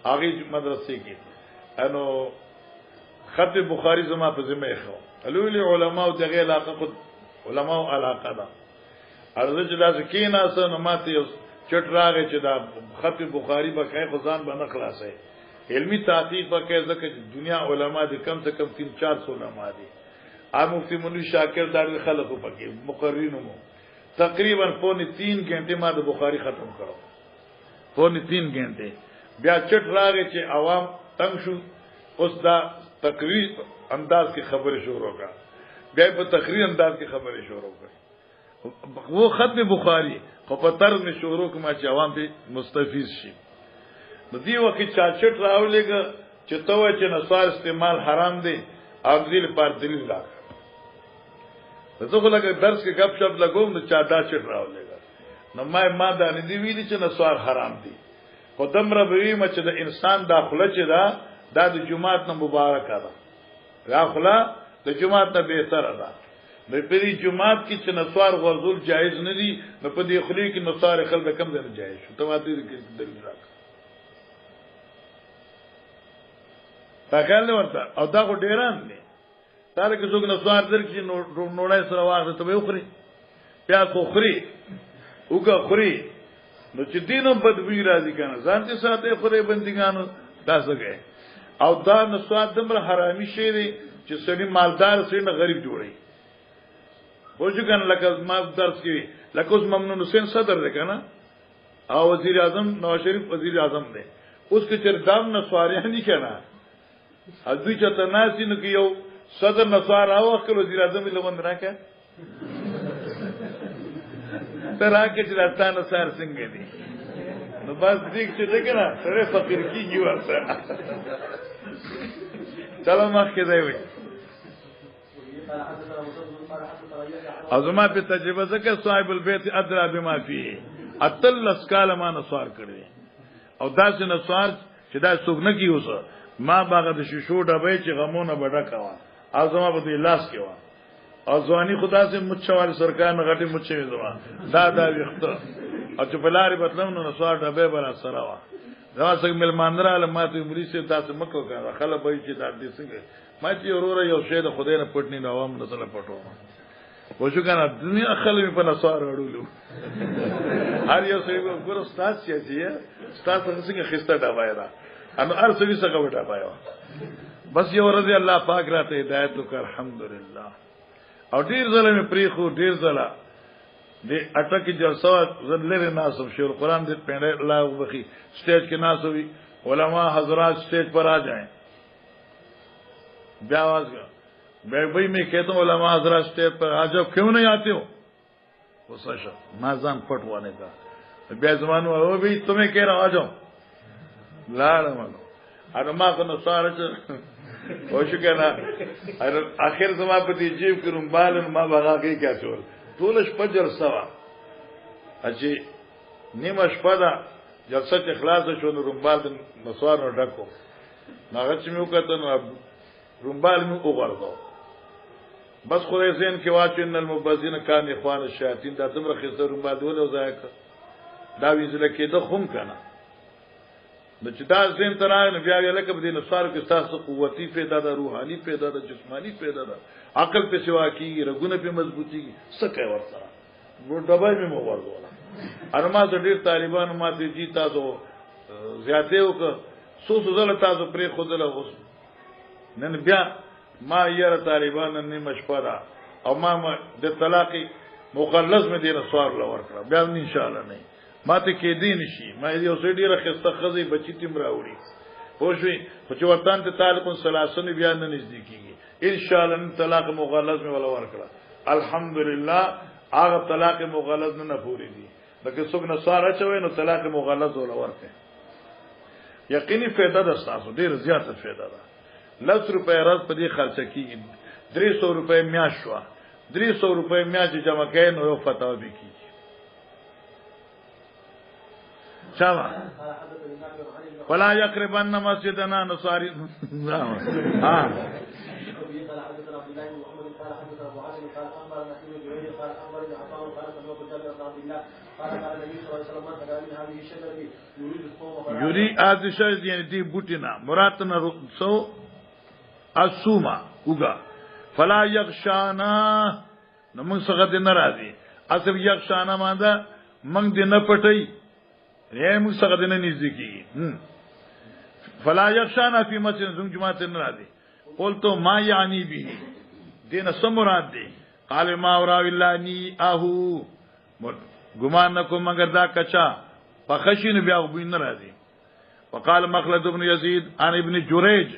هغه مدرسې کې انو خط بخاری زما په ذمہ خو علوی علماء دغه علاقه خود علماء علاقه ده ارزه چې دا سکینه سن ماته یو چټ راغی چې دا خط بخاری به خیر خزان به نه خلاصي علمی تحقیق وکړه ځکه چې دنیا علما دي کم سے کم 300-400 علما دي. ا مفتی منوی شاکر دار خلکو پکې مقررینو مو تقریبا 3 غنټه ما د بخاری ختم کړو 3 غنټه بیا چټ راغی چې عوام تنگ شو اوس دا تقریر انداز کې خبره شروع کړه بیا په تقریر انداز کې خبره شروع کړه وہ خط بخاری خو په طرز میں شروع کما چې عوام به مستفیض شي. نو دی وخت چا چټ راولېګ چې توه چې نصار استعمال حرام دی او دلیل پر دلیل لا زه خو لکه درس کې غب شپ لګوم نو چا دا چټ راولېګ نو ما دا نه دی ویلي چې نصار حرام دی خو دمره به وي چې د انسان داخله چې دا د جمعات نه مبارک ده راخلا د جمعات ته به تر ده نو په دې جمعات کې چې نسوار غوزول جایز نه دي نو په دې خلی کې نسوار خلک کم نه جایز شو ته ماته دې دلیل راک تاګل ورته او دا کو ډیران دي تاره کې څوک نسوار درکې نوړای سره واغته ته وخوري بیا خو خوري وګه خوري نو چې دینم بدوی راځي کنه ځان دې ساته خوري بندګانو تاسو کې او دا نسوار دمر حرامي شي دي چې سړي مالدار سړي نه غریب جوړي وځو کنه لکه ما درس کې لکه اوس ممنون حسین صدر دی کنه او وزیر اعظم نواز شریف وزیر اعظم دی اوس کې چر دام نسواریان دي کنه ا دوی چې تناسي نو کې یو صدر نسوار او خپل وزیر اعظم له وند راکه تراکه چې راستانه سار څنګه دي نو بس دې چې دګنه سره فقیر کیږي ورته چلو مخکې دی وي ازما په تجربه ځکه صاحب البيت ادرا بما فيه اتل اسکال ما نسوار کړی او داسې نسوار چې دا څوک نه کیوسه ما باغ د شیشو ډبې چې غمونه بډا کوا ازما په دې لاس کې وا ازوانی خدا سے مچوال سرکار نه غټي مچې زما دا وخت او چې بلاري بتلم نو نسوار ډبې برا سره وا دا څنګه ملماندره علامات مولوی سے تاسو مکو کړه خلک به چې دا دې څنګه ما چې اورور یو شی د خدای نه پټنی نو عوام نه سره پټو وښو کنه دنیا خلک په نسوار وړولو هر یو څه ګور استاد چې استاد څنګه خسته ډبای را انو هر څه څنګه وټا پایو بس یو رضی الله پاک راته هدایت وکړ الحمدلله او ډیر ځله مې پریخو ډیر ځله دې اټکې جلسه زلره ناسب شو قرآن دې پنده الله وبخي سټیج کې ناسوي علما حضرات سٹیج پر آ جائیں بیا आवाज بھائی میں کہتا ہوں علماء حضرات سٹیج پر آ جاؤ کیوں نہیں آتے ہو وہ سشا مازان پٹوانے کا بیا زمان وہ بھی تمہیں کہہ رہا ہوں آ جاؤ لاڑ مانو ارے ماں کو نصار وہ شکر نا آخر زمان پتی جیب کروں بال ماں بغا گئی کیا چور طولش پجر سوا اچھی نیمش پدا جلسه چې خلاص شو نو رومبال د نسوار نه ډکو هغه چې مې وکړه نو رومبال مې وګورځاو بس خدای زین کې واچو ان المبذین کان اخوان الشیاطین دا دمر خسته رومبال ولې ځای دا ویزل کې د خوم کنه د چې دا زین ترای نه بیا ویل کې د نسوار کې تاسو قوتي پیدا ده روحاني پیدا ده جسمانی پیدا ده عقل په سوا کې رګونه په مضبوطي سکه ورته ور دبای مې وګورځاو ارما د ډیر طالبانو ماته جی تاسو زیاته وک سو زله تاسو پرې خودله اوس نن بیا ما یې طالبان نه مشپره او ما د طلاق مخلص مې دینه سوال لور کړ بیا ان شاء الله نه ماته کې دین شي ما یو سړي ډیره خسته خزي بچی تیم راوړي خوشوي خو چې وطن ته تعلق ثلاثه بیا نه نزدیکيږي ان شاء الله طلاق مخلص مې ولا ور کړ الحمدلله هغه طلاق مغلظ نه پوری دي لکه څوک نه ساره چوي نو طلاق مغلظ ولا ورته یقیني فائدہ ده تاسو ډیر زیاته فائدہ ده 10 روپے راز په دې خرچ کیږي 300 روپے میاش شو 300 روپے میاش جمع کړي نو یو فتوا به کیږي چا ولا يقربن مسجدنا نصاري ها یوری از شاید یعنی دی بوتینا مراتنا سو اسوما وګه فلا یغشانا نو موږ څنګه د ناراضي اصل یغشانا مانده موږ د نه پټي یې موږ څنګه د نه نږدې فلا یغشانا فی مسجد زم جماعت ناراضي قلت ما یعنی به دین سمراد دی قال ما اورا بالله اهو ګمان نکو مگر دا کچا فخشین بیا وبین ناراضي وقال مخلد ابن يزيد عن ابن جريج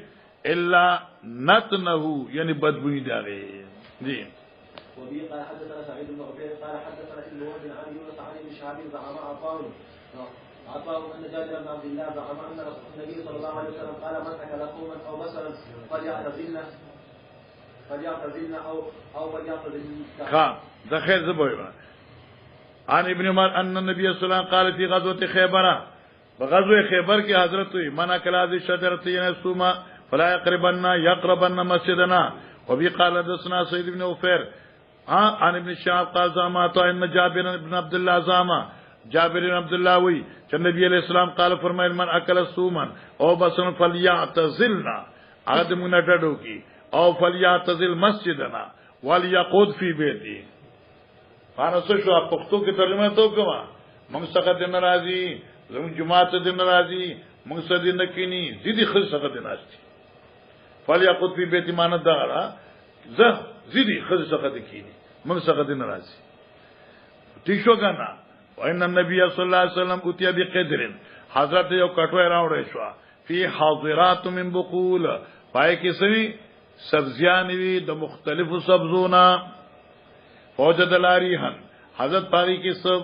الا نتنه یعنی بدبوئی داغه جی وبي قال حدثنا سعيد بن عبيد قال حدثنا ابن وهب عن يونس عن ابن شهاب زعم عطاء ان جابر بن عبد الله زعم ان النبي صلى الله عليه وسلم قال من اكل قوما او بصرا فليعتزلنا او فليعتزلنا ها ده خیر زبوي عن ابن عمر ان النبي صلى الله عليه وسلم قال في غزوه خيبر بغزوه خیبر کې حضرت ہوئی منع کلا ذی شجرت ینسوما فلا يقربن مسجدنا. وبي قال حدثنا سعيد بن عفير عن ابن شهاب قال زعمت ان جابر بن عبد الله زعما جابر بن عبد الله وی چې نبی علیہ السلام قال فرمایل من اکل سومن او بسن فلیعتزلنا هغه موږ ډډو کی او فلیعتزل مسجدنا وليقود فی بیتی. فانا شو پښتو کې ترجمه تو کوم موږ څنګه د ناراضي زموږ جماعت د ناراضي موږ سدي نکینی زیدي خل څنګه د ناشتي فلیقود فی بیتی مان دغه زه زیدي خل څنګه د کینی موږ څنګه د ناراضي ٹھیک شو کنه. وان النبي صلی الله علیه وسلم اتیا بقدر حضرت یو کټوي راوړې شو فی حاضرات من بقول پای کې سوي سبزیان وی د مختلفو سبزونا فوجد لاریحن حضرت پاری کې سب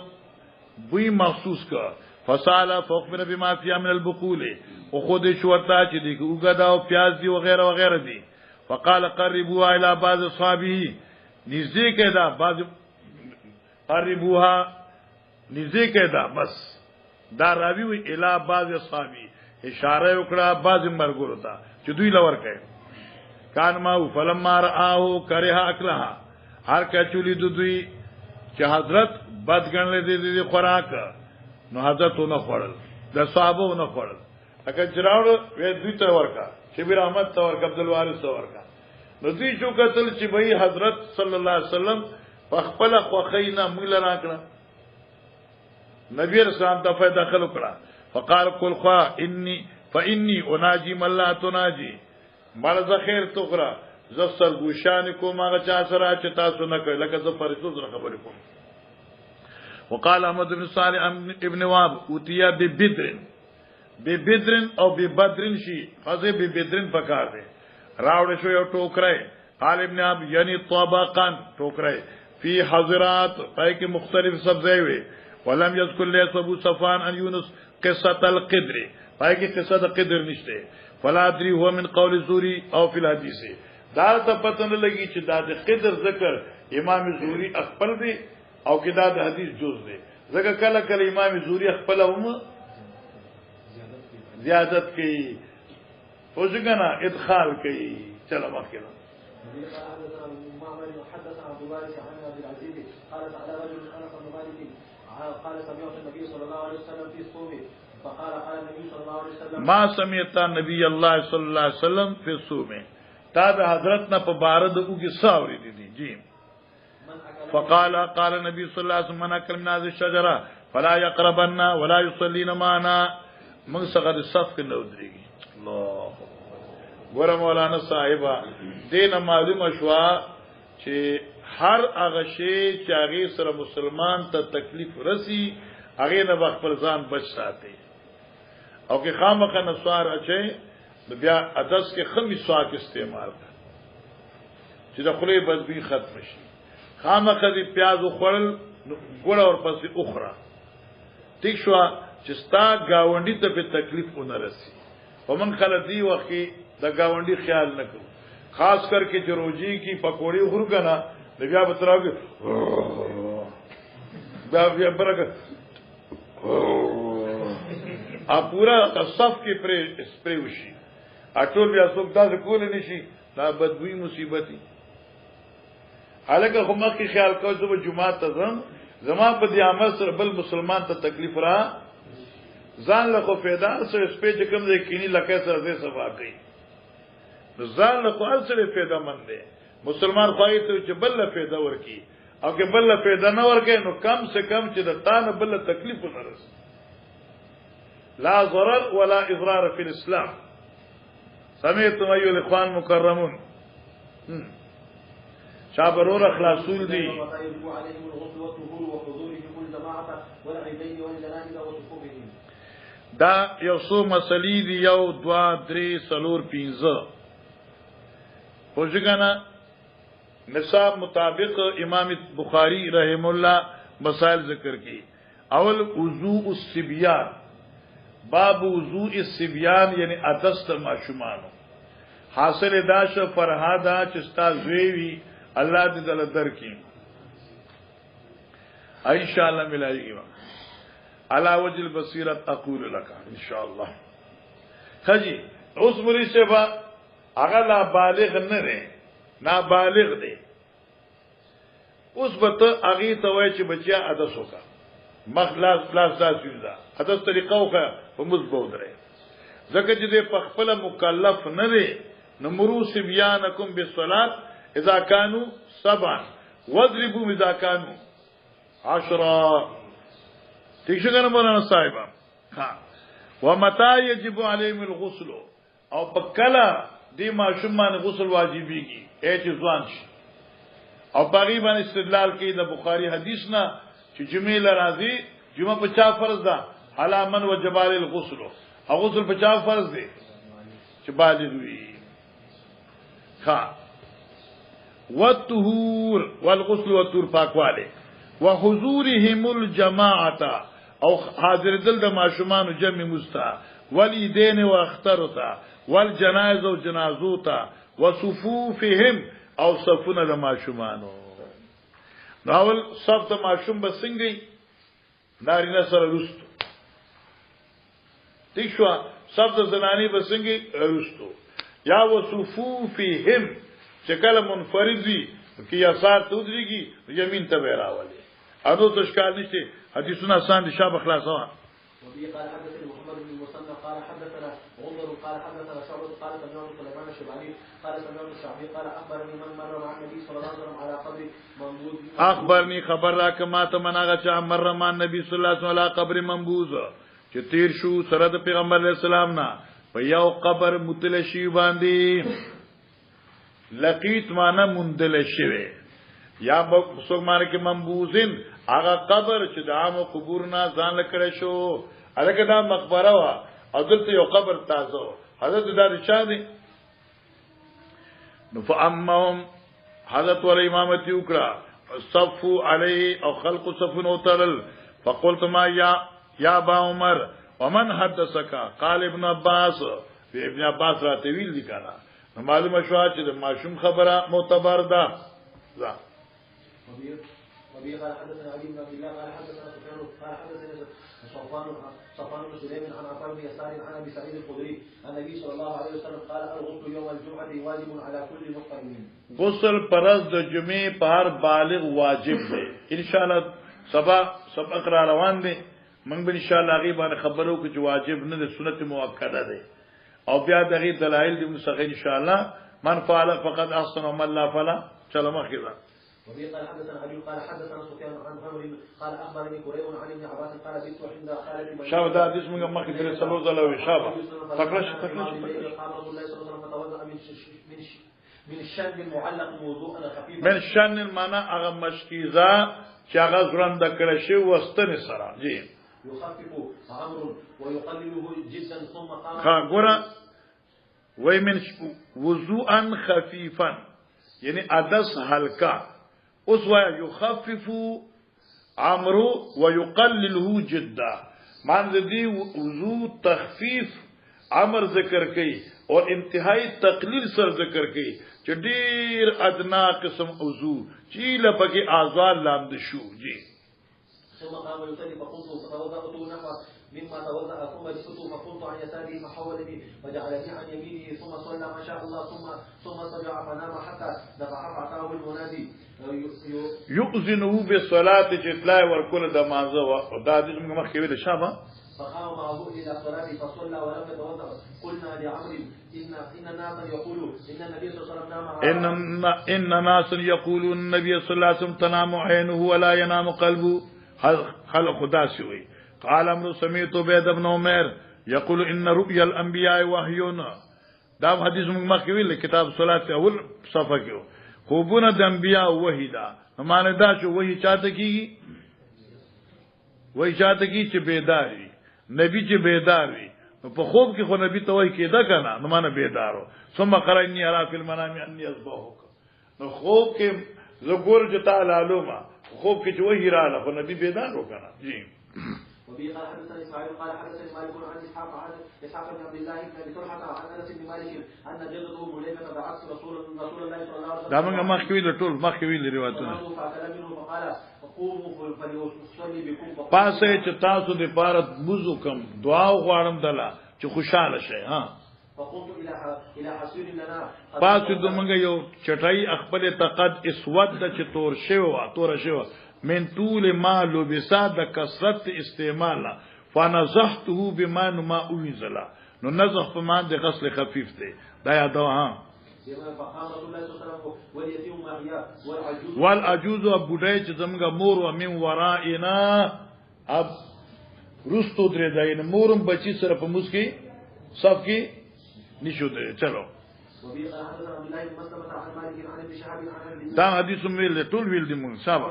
بوی محسوس کا فصاله فوقنا بما فيها من البقول او خود شورتا چې دی وګدا او پیاز دی وغیرہ وغیرہ دی. فقال قربوا الى بعض اصحابه نزدیک دا بعض قربوها نزدیک دا بس دا راوی وی الى بعض اصحابه اشاره وکړه بعض مرګورو ته چې دوی لور کوي کان ما فلما رآه کرها اکلها هر کچولی دوی چې حضرت بد ګڼل دي خوراک نو حضرت نه خورل د صحابه نه خورل اګه چراوړ وې دوی ته ورکا شبیر احمد ته ورکا عبد الوارث ته ورکا نو دوی شو کتل چې به حضرت صلی الله علیه وسلم په خپل خوخینا موږ راکړه نبی رسول الله ته داخل وکړه فقال قل خوا فاني اناجي من لا تناجي مال ذخیر تقرا ز سرګوشان کوم هغه چا سره چې تاسو نه کوي لکه ز فرشتو سره خبرې کوم. وقال احمد بن صالح ابن وهب اوتیا ببدر او ببدر شي خزه ببدر پکار دي راوړ شو یو ټوکرای قال ابن اب یعنی طبقان ټوکرای فی حضرات پای کې مختلف سبزی وي ولم يذكر ليس ابو صفوان ان يونس قصه القدر پای کې قصه د قدر نشته فلا ادري هو من قول الزوري او في الحديث. دا ته پته نه لګي چې دا د قدر ذکر امام زوري خپل دی او کې دا د حدیث جز دی ځکه کله کله امام زوري خپل هم زیادت کوي او څنګه ادخال کوي. چلو مخکې قال سمعت النبي صلى الله عليه وسلم في الصوم فقال قال النبي صلى الله عليه وسلم ما سمعت النبي الله صلى الله عليه وسلم في الصوم تا د حضرت نه په بارد او کې ساوري دي جی. فقال قال النبي صلى الله عليه وسلم من اكل من هذه الشجره فلا يقربن ولا يصلين معنا من څنګه صف کې نو دريږي. الله ګور مولانا صاحب دین معلومه شوا چې هر هغه شی چې هغه سره مسلمان ته تکلیف رسی هغه نه خپل ځان بچ ساتي او کې خامخا نسوار اچي بیا ادس کې خمی سواک استعمال چې د خلی بدبی ختم شي خامخا دې پیاز خوړل ګوړ اور پسې اخرى ٹھیک شو چې ستا گاونډي ته په تکلیف ونه رسی ومن خلدي وخت د گاونډي خیال نکړو خاص کر کې جروجی کی پکوڑی خورګنا بیا بتراږي بیا برګه ا پورا صف کې پر سپری وشي اټول بیا څوک دا کول نشي دا بدوی مصیبتي الګه هم کې خیال کوو چې جمعه ته زما په دې عمل سره بل مسلمان ته تکلیف را ځان له خو پیدا سره سپېچ کم دې کینی لکه سره دې صفا کوي ځان له خو سره پیدا مند دی مسلمان خوای ته چې بل پیدا ورکی او که بل پیدا نه ورکی نو کم سے کم چې د تان بل تکلیف نه رس لا ضرر ولا اضرار فی الاسلام. سمعتم ایها الاخوان مکرمون شابرور اخلاصول دی دا یو څو مسلې دی یو 2 3 4 5 پوجګنا نصاب مطابق امام بخاری رحم الله مسائل ذکر کی. اول وضوء الصبیان باب وضوء الصبیان یعنی ادست معشومان حاصل داش فرهادا چستا زویوی الله دې دل درکې ان شاء الله ملایږي علا وجه البصیرت اقول لك ان شاء الله. خجی اوس مری سبا هغه لا بالغ نه دی نابالغ دی اوس به ته هغه ته وای چې بچیا حدث وکړه مخلاص یوزا حدث طریقه وکړه په مزبو درې ځکه چې د خپل مکلف نه دی نمرو سبيانکم بالصلاه اذا كانوا 7 واضربوا اذا كانوا 10 ٹھیک څنګه مولانا صاحب ها ومتى يجب عليهم الغسل او پکلا دی ماشومان غسل واجبېږي اې چې ځوان شي او باغی باندې استدلال کوي د بخاری حدیث نه چې جمعه لراضی جمعه په چا فرض ده علی من وجب علی الغسل او غسل په چا فرض دی چې بالغ وي ها والطهور والغسل والطهور پاکواله وحضورهم الجماعه او حاضر دل د ماشومان جمع مستا ولیدین واخترتا والجنائز او جنازوتا وصفوفهم او صفونه د ماشومانو ناول صف د ماشوم بسنګي نارینه سره رستو تښوا صف د زنانی بسنګي رستو یا وصفوفهم چې کله منفرد وي کی یسار تودريږي یمین ته راولي انو تشکال نشته حدیثنا آسان دي شاب خلاصو وبه قال حدثنا محمد بن المثنى قال حدثنا عمر قال حدثنا شعبة قال سمعت سليمان الشيباني قال سمعت الشعبي قال اخبرني من مر مع النبي صلى الله عليه وسلم على قبر منبوذ اخبرني خبر را کما ته مناغه چا مر مع النبي صلى الله عليه وسلم على قبر منبوذ چې تیر شو سره د پیغمبر علیه السلام نه په یو قبر متلشی باندې لقیت معنا مندلشوي یا څوک معنی کې منبوذن هغه قبر چې د عام قبور نه ځان لکړې شو الګا دا مقبره وا او دلته یو قبر تازه حضرت دا چا دي نو فامهم حضرت ول امامتي وکړه صفوا عليه او خلق صفن وترل فقلت ما يا ابا عمر ومن حدثك قال ابن عباس ابن عباس راتویل دي کنه معلومه شو چې د ماشوم خبره معتبر ده وبه قال حدثنا علي بن عبد الله قال حدثنا سفيان قال حدثنا صفوان بن سليم عن عطاء بن يسار عن ابي سعيد الخدري عن النبي صلى الله عليه وسلم قال الغسل يوم الجمعه واجب على كل محرم غسل پرز د جمعې په هر بالغ واجب دی ان شاء الله سبق را روان دي موږ به ان شاء الله غي باندې خبرو کې واجب نه د سنت مؤکده دی او بیا دغه دلایل دي مسخ ان شاء الله من فعل فقد احسن ومن لا فلا چلو مخیرا وبه قال حدثنا علي قال حدثنا سفيان عن عمرو قال اخبرني قريب عن ابن عباس قال بيت عند خالد بن شاب دا حدیث موږ مخکې درې څلور ځله وی شاب تکرش قال رسول الله صلى الله عليه وسلم توضا من الشن المعلق موضوعا خفيفا من شن المعنى هغه مشکیزه چې هغه زرنده کړی شی وستنه سره جی يخفف عمرو ويقلله جدا ثم قام ګورا وای من وضوءا خفيفا یعنی عدس هلکا اوس وای يخفف عمرو ويقلله جدا مان دې وضو تخفیف امر ذکر کړي او انتهائی تقلیل سر ذکر کړي چې ډیر ادنا قسم وضو چې لپاره اعضاء لاند شو جی ثم قام يصلي فقلت فتوضأت نحو مما توضأ ثم جئت فقلت عن يساره فحولني وجعلني عن يمينه ثم صلى ما شاء الله ثم صلى فنام حتى دفع فأتاه المنادي يؤذنه بالصلاة جتلا وركل دمازه ودا دې موږ مخکې ویل شابه فقام معه إلى الصلاة فصلى ولم يتوضأ قلنا لعمرو إن ناسا يقولون إن النبي صلى الله عليه وسلم نام إن ناسا يقولون النبي صلى الله عليه وسلم تنام عينه ولا ينام قلبه خلق خدا سوي قال امر سمعت عبيد بن عمر يقول ان رؤيا الانبياء وحيون دا حدیث موږ مخکې ویل کتاب صلات اول صفحه کې خوبونه د انبیاء وحی دا معنی دا چې وحی چاته کیږي وحی چاته کیږي چې بیداری نبی چې بیدار وي په خوب کې خو نبی ته وحی کېدا کنه نو معنی بیدارو ثم قرأني ارى في المنام اني اذبحك نو خوب کې زګور چې تعالی علومه خوب کې چې وحی رااله خو نبی بیدار وکنه جی وبه قال حدثنا اسماعيل قال حدثني مالك عن اسحاق بن عبد الله بن ابي طلحه عن انس بن مالك ان جدته مليكه بعث رسول الله صلى الله عليه وسلم دا موږ مخکې ویل ټول مخکې ویل روایتونه فقال قوموا فليصلي بكم پاسه چې تاسو د پاره بوزو کم دعا غواړم دلا چې خوشاله شي ها فقمت الى حصير لنا پاس دمنګ یو چټای خپل تقد اسود چې تور شو من طول ما لبسا د کثرت استعمال فنزحته بما ما انزلا نو نزح په مان د غسل خفیف دی دا یادو ها والعجوز ابودای چې زمګه مور او من ورائنا اب رستو درې داین مورم بچی سره په مسکی صف کې نشو دی چلو دا حدیث ویل ټول ویل دي مون صاحب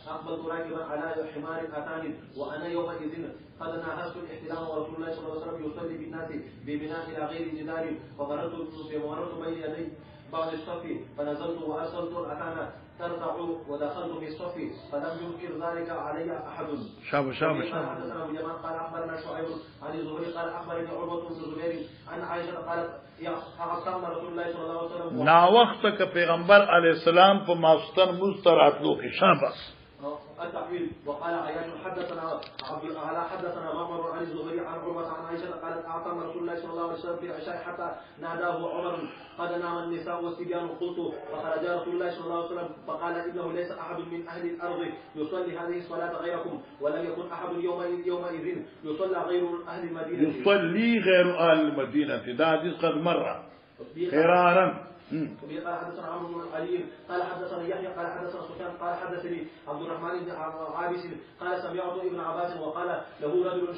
أقبلت راكبا على حمار أتاني وأنا يومئذ قد ناهزت الاحتلام ورسول الله صلى الله عليه وسلم يصلي بالناس ببناء إلى غير جدار فمررت بين يدي بعض الصف فنزلت وأرسلت الأتانا ترتع ودخلت في الصف فلم ينكر ذلك علي أحد. شاب حدثنا أبو جمال قال أخبرنا شعيب عن الزهري قال أخبرني عروة بن الزبير عن عائشة قالت أقام رسول الله صلى الله عليه وسلم نا وخت ک پیغمبر علی السلام په ماستر مستراتلو کې شاباس التحويل. وقال عياش حدثنا معمر عن الزهري عن عروة عن عائشة قالت أعطى رسول الله صلى الله عليه وسلم في العشاء حتى ناداه عمر قد نام النساء والصبيان قلت فخرج رسول الله صلى الله عليه وسلم فقال إنه ليس أحد من أهل الأرض يصلي هذه الصلاة غيركم ولم يكن أحد يومئذ يصلى غير أهل المدينة ده حديث قد مر خيرارا. قال حدثنا عمرو بن علي قال حدثنا يحيى قال حدثنا سفيان قال حدثني عبد الرحمن بن عابس قال سمعت ابن عباس وقال له رجل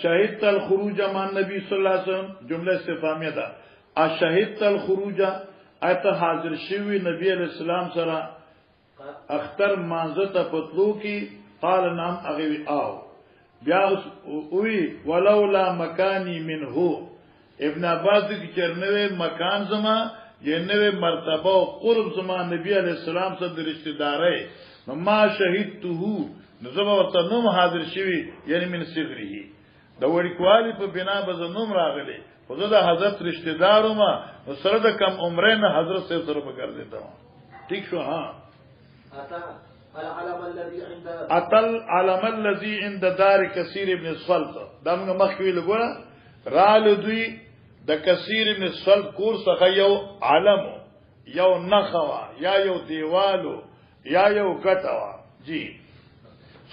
شهدت الخروج مع النبي صلى الله عليه وسلم جمله استفهاميه ده شهدت الخروج ایت حاضر شوی نبی علیہ السلام سره اختر مانزه پتلو کی قال نام اغوی آو بیا اوی ولولا مکانی منه ابن عباس کی چرنوے مکان زما یہ نوے مرتبہ و قرب زما نبی علیہ السلام سے رشتہ دارے ما شهدته نزبا وتنم حاضر شوی یعنی من صغره د وړکوالی په بنا بزنوم راغلی خود د حضرت رشتہ دارو ما سره د کم عمره نه حضرت سے سره بګرځیدا ٹھیک شو ها اتل علم الذي عند دار كثير ابن الصلت دغه مخوی لګوره رال دوی د کثیر ابن الصلت کور څخه یو علم یو نخوا یا یو دیوالو یا یو کټوا جی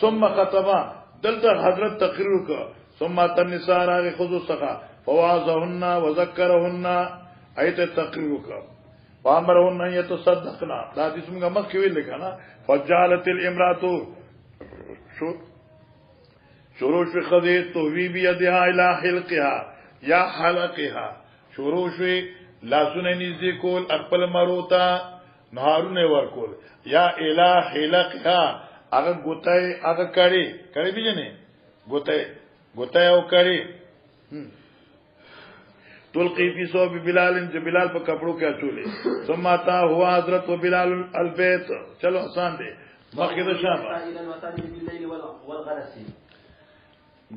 ثم خطبا دلته حضرت تقریر کو ثم النساء راغ خصوصا فواضهن وذكرهن ایت تقریر کو وامرهن يتصدقن دا دې څنګه مخکې ویل کنا فجعلت الامراه شروع في خذيت توي بيدها الى حلقها یا حلقها شروع شوی لاسونه نږدې کول خپل مروتا نهارونه ورکول یا الہ حلقها هغه ګوتای هغه کړي پیژنې ګوتای او کړي تلقي في صوب بلال بلال په کپړو کې اچولې ثم تا هو حضرت بلال البيت چلو آسان دی مخکې د شام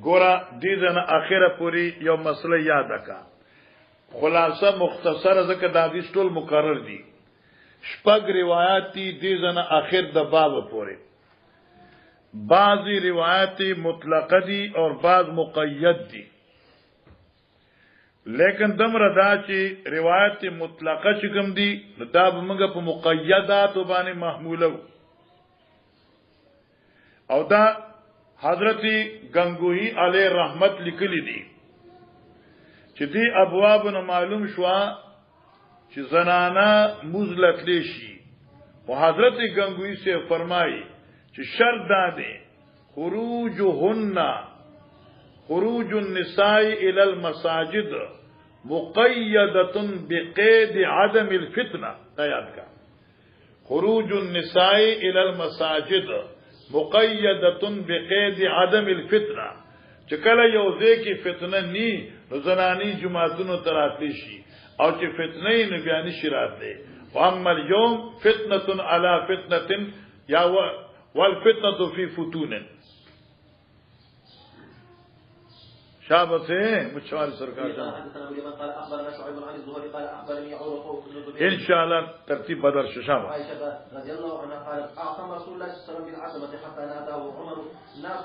ګورا دې ځنه اخره پوری یو مسله یاد کا خلاصه مختصره ځکه د حدیث ټول مکرر دي شپږ روایت دي ځنه اخر د باب پوری بعضی روایت مطلقه دي اور بعض مقید دي لیکن دمر دا چې روایت مطلقه چې کوم دي دا به موږ په مقیدات باندې محموله او دا حضرت گنگوہی علیہ رحمت لکلی دی چې دی ابواب نو معلوم شوا چې زنانا مزلت لیشی و حضرت گنگوہی سے فرمائی چې شرط داده خروج النساء الى المساجد مقیدة بقید عدم الفتنة یاد کا خروج النساء الى المساجد مقیدتن بقید عدم الفتنه چکل یوزے کی فتنه نی زنانی جماعتونو تراتلی شي او چې فتنه نی بیان شرات ده واما اليوم فتنه على فتنه یا والفتنه فی فتون شابت ہے مچھوار سرکار قال اخبرنا شعيب عن الزهري قال اخبرني عروه بن الزبير انشاءاللہ ترتیب بدر شابت عائشة رضي الله عنها قالت اعصم رسول الله صلى الله عليه وسلم بالعتبة حتى ناداه عمر الناس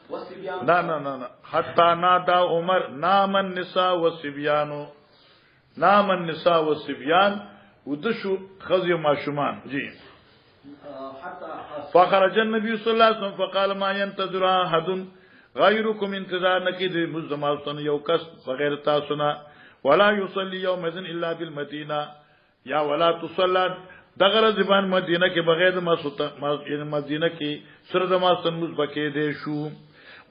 والصبيان نا حتى نادى عمر نام النساء والصبيان ودشو خزي معشومان جی فخرج النبي صلى الله عليه وسلم فقال ما ينتظر احد غيركم انتظار نکید مزمالتن یو کس بغیر تاسنا ولا يصلي يومئذ الا بالمدينه یا ولا تصلى دغه زبان مدینه کې بغیر مدینه کې سر د ما سنمز بکې دې شو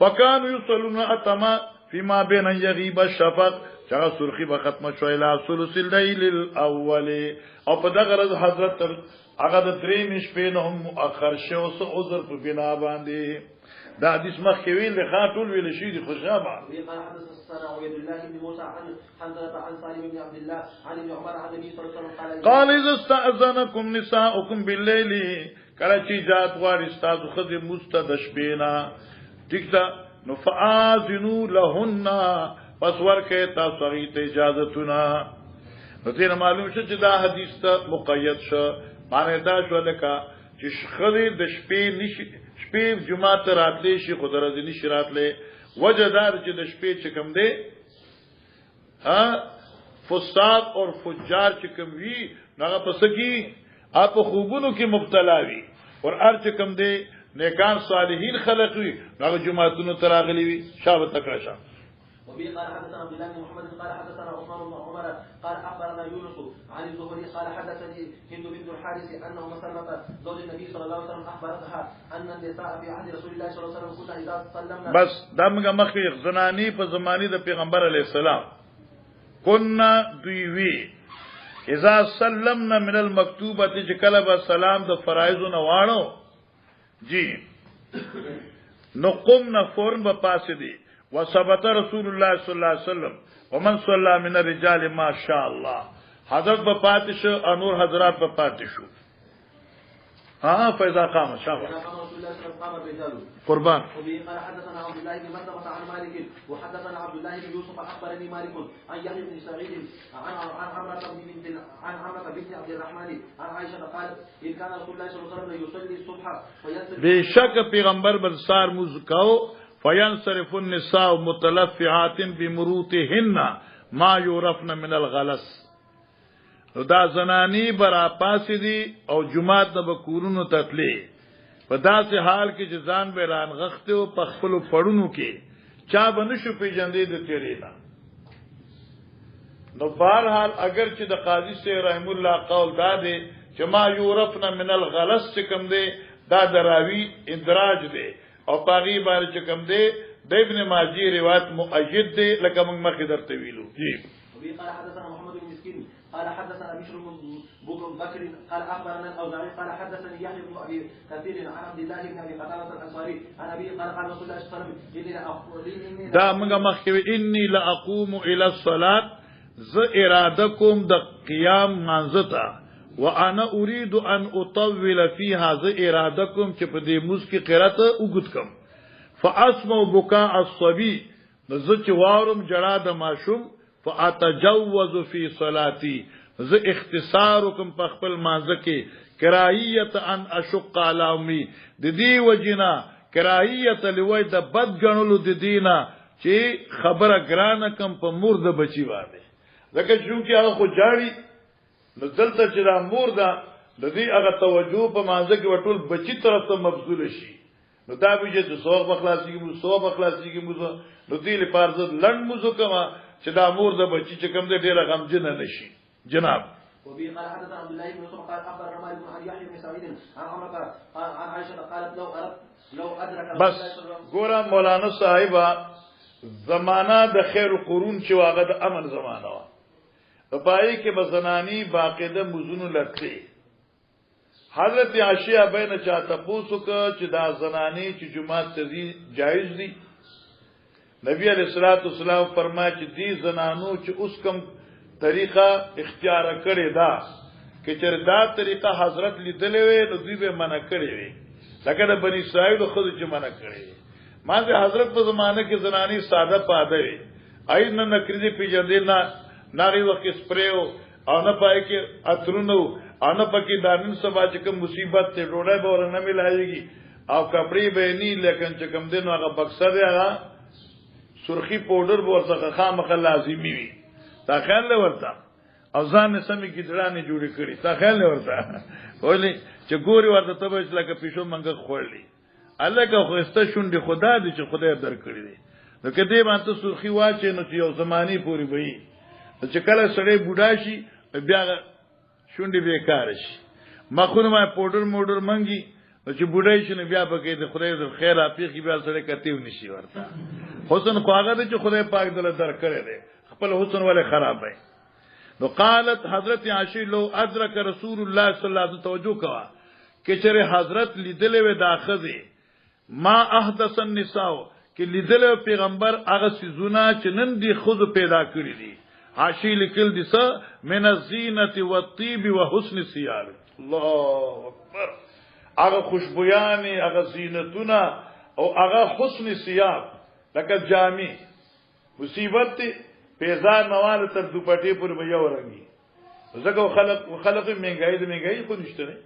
وکانو یصلون اتما فيما بين يغيب الشفق چا سرخی به ختم شو اله ثلث الليل الاول او په دغه حضرت هغه د درې مشپې نه هم مؤخر شو سو عذر په بنا باندې دا حدیث مخکې ویل د خاطر ویل شي د خوشابه قال حدثنا عبد الله بن موسى عن حنظله عن سالم بن عبد الله عن ابن عمر عن النبي صلى الله عليه وسلم قال اذا استاذنكم نساؤكم بالليل کله چې جات غواړي تاسو خدي مستدش بینا ٹھیک ده نو فاذنوا لهن پس ورکه تاسو غي ته اجازهتونه نو تیر معلوم شو چې دا حدیث ته مقید شو معنی دا شو لکه چې خدي د شپې نشي شپې جمعه ته راتلې شي خدای رضی نشي راتلې وجدار چې د شپې چکم دی فساد اور فجار چکم وی هغه پس کی اپ خوبونو کې مبتلا وی اور ار چکم دی نیکان صالحین خلق وی هغه جمعهتونو تراغلی وی شابه تکراشا وبه قال حدثنا عبد الله بن محمد قال حدثنا عثمان بن عمر قال اخبرنا يونس عن الزهري قال حدثني هند بنت الحارث انه مسلمه زوج النبي صلى الله عليه وسلم اخبرتها ان النساء في عهد رسول الله صلى الله عليه وسلم كنا اذا سلمنا بس دمغه مخې زنانی په زمانی د پیغمبر علی السلام كنا دوی اذا سلمنا من المكتوبه جکلب السلام د فرایض نه واړو جی نو قمنا فورن به پاسې دي وثبت رسول الله صلى الله عليه وسلم ومن صلى من الرجال ما شاء الله حضرت په پاتش او نور حضرات په پاتشو فاذا قام شاء قربان قال حدثنا عبد الله بن مسلمة عن مالك وحدثنا عبد الله بن يوسف اخبرني مالك عن يحيى بن سعيد عن عمرة بنت عبد الرحمن عن عائشة قالت ان كان رسول الله صلى الله عليه وسلم يصلي الصبح فينصرف بشك پیغمبر برسار مزکاو فینصرف النساء متلفعات بمروتهن ما يعرفن من الغلس نو دا زنانی برا پاسی دی او جماعت نه بکورونو تتلی په داسې حال کې چې ځان به ران غخته او په خپل پړونو کې چا بنشو پیجندې د تیرینا نو بهرحال اگر چې د قاضي سے رحم الله قول دا دی چې ما يعرفن من الغلس کم دی دا دراوی اندراج دی او پاغي بار چې کم دی د ابن ماجی روایت مؤید دی لکه موږ مخکې درته ویلو جی قال حدثنا محمد بن مسكين قال حدثنا بشر بن بكر قال اخبرنا الاوزاعي قال حدثني يحيى بن ابي كثير عن عبد الله بن ابي قتاده الانصاري عن ابي قال قال رسول الله صلى الله عليه وسلم دا موږ مخکې انی لاقوم الى الصلاه ز ارادکم د قیام منځتا وانا اريد ان اطول فيها ز ارادکم چې په دې موږ کې قرات وګد کم فاسمع بكاء الصبي ز چې وارم جړه د ماشوم فاتجوز في صلاتي ز اختصارکم په خپل مانځ کې کراهیت ان اشق علی امي د دې وجنا کراهیت لوی د بد غنلو د دینه چې خبره ګرانه کم په مور د بچی باندې لکه چې هغه خو جاړي نو دلته چې دا مور ده د دې هغه توجه په مانځ کې وټول بچی طرف ته مبذول شي نو دا به چې څوک بخلاصي کې څوک بخلاصي کې نو دې لپاره لړ موزو کما چې دا مور د بچی چې کوم دې ډیره غمجن نشي جناب وبه قال حدثنا عبد الله بن يوسف قال اخبرنا مالك عن يحيى بن سعيد عن عمرة عن عائشة قالت لو ادرك بس ګور مولانا صاحبہ زمانہ د خیر قرون چې واغه د امن زمانہ و په پای کې بزنانی باقاعده مزونو لټلې حضرت عائشہ بینه چاته پوسو چې دا زنانی چې جمعه تزي جایز دي نبی علیہ الصلوۃ والسلام فرمایي چې دې زنانو چې اوس کوم طریقہ اختیار کړی دا چې چر دا طریقہ حضرت لیدلې وي نو دوی به منع کړی وي لکه د بنی اسرائیل خود چې منع کړی ما دې حضرت په زمانه کې زنانی ساده پاده وي اې نه نکري پی جدي نه ناری وخت سپریو او نه پای کې اترونو او نه پکې دانن سبا چې کوم مصیبت ته ډوډۍ به ورنه ملایږي او کپڑے به نه لیکن چې کوم دین هغه بکسه دی هغه سرخی پاوډر به ورڅخه خامخ لازمی وي تا خیال له ورته او ځان سمې ګډرانه جوړې کړي تا خیال له ورته ولې چې ګوري ورته ته به لکه پښو منګه خورلې الله که خوسته شونډې خدا دې چې خدای درکړي دي نو کدی باندې سرخی واچې نو یو زمانی پوری وي چې کله سړی بوډا شي بیا شونډې بیکار شي مخونه ما پاوډر موډر منګي چې بوډای شي نو بیا پکې د خدای د خیر اپیخي بیا سره کتیو نشي ورته حسن خو هغه چې خدای پاک دل درکړي دي خپل حسن ولې خراب وي نو قالت حضرت عائشہ لو ادرک رسول الله صلی الله علیه وسلم توجه کوا کې چېرې حضرت لیدلې و داخذه ما احدث النساء کې لیدلې پیغمبر هغه سيزونه چې نن دي خود پیدا کړی دي عائشہ لیکل دي څه من الزینت والطيب وحسن الثياب الله اکبر هغه خوشبویانی هغه زینتونه او هغه حسن ثياب لکه جامع مصیبت پیزار موال تر دوپټې پر بیا ورنګي زګو خلق منګای د منګای خو نشته نه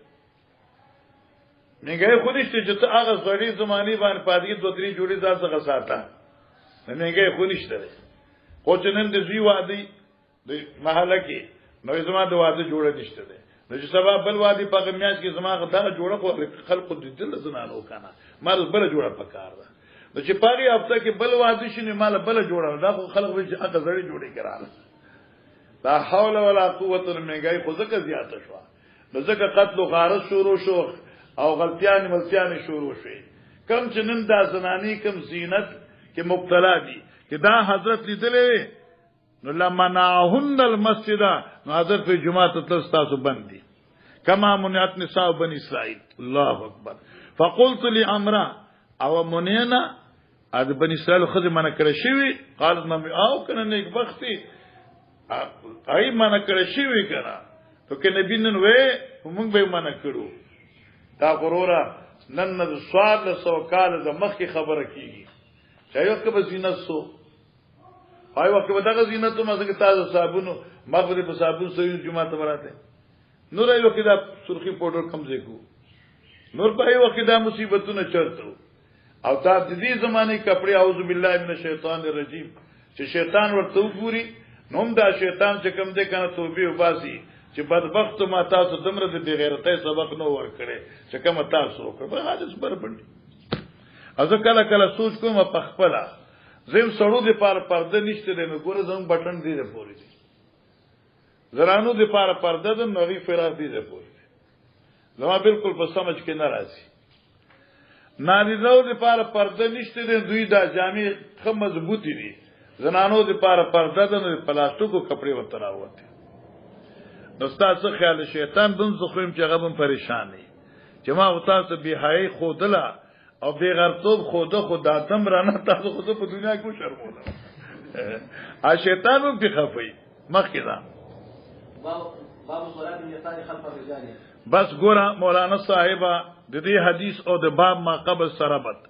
منګای خو نشته چې هغه زړی زمانی باندې پادګي دوه درې جوړې ځان څخه ساته نه منګای خو نشته خو چې نن د زوی وادي د محله کې نو زما د واده جوړه نشته ده نو چې سبا بل وادي په میاش کې زما غدا جوړه خو خلق د دل زنانو کنه مال بل جوړه پکار ده نو چې پاري هفته کې بل وادي شنه مال بل جوړه دا خو خلق به هغه زړی جوړي کړه لا حول ولا قوه الا بالله خو زکه زیاته شو نو زکه قتل او غارت شروع شو او غلطیان ملتیان شروع شوه کم چې نن دا زنانی کم زینت کې مبتلا دي چې دا حضرت لیدلې نو لمنعهن المسجد نو حضرت په جمعه ته تاسو باندې کما منعت نساء بني اسرائيل الله اکبر فقلت لعمرا او منینا اد بني اسرائيل خود منع کړی شوی قالت نو او کنه نیک بختی ای منع کړی شوی کنه تو کې نبی نن وې موږ به منع کړو دا غرورا نن د سوال له سو کال د مخې خبره کیږي چې یو کې به زینت سو هاي وخت به دغه زینت ما څنګه تاسو صابونو مغرب په صابون سوي جمعه ته وراته نور یو کې دا سرخی پاوډر کم ځکو نور په یو کې دا مصیبتونه چرته او تا د دې زمانه کپڑے اعوذ بالله من الشیطان الرجیم چې شیطان ورته وګوري نوم دا شیطان چې کم دې کنه توبې وباسي چې بدبخت ما تاسو دمر د غیرتۍ سبق نو ور کړې چې کوم تاسو وکړه په حادث بر باندې از کله کله سوچ کوم په خپل زم سړو د پاره پرده نشته د نګور زم بٹن دی د پوری دي زرانو د پاره پرده د نوې فراغ دی د پوری زما بالکل په سمجھ کې ناراضي نارینو د پاره پرده نشته د دوی د جامع خه مضبوطی دي زنانو د پاره پرده د پلاستیکو کپڑے وتراوته نو تاسو خیال شیطان دم زخم چې غبن پریشان دي چې ما او تاسو به حای خودلا او به غرتوب خوده خدا تم رانه تاسو خود په دنیا کې شرمونه ا شیطان هم په خفي مخکې دا باب صلاه اليسار خلف الرجال بس ګوره مولانا صاحبہ د دې حدیث او د باب ما قبل سربت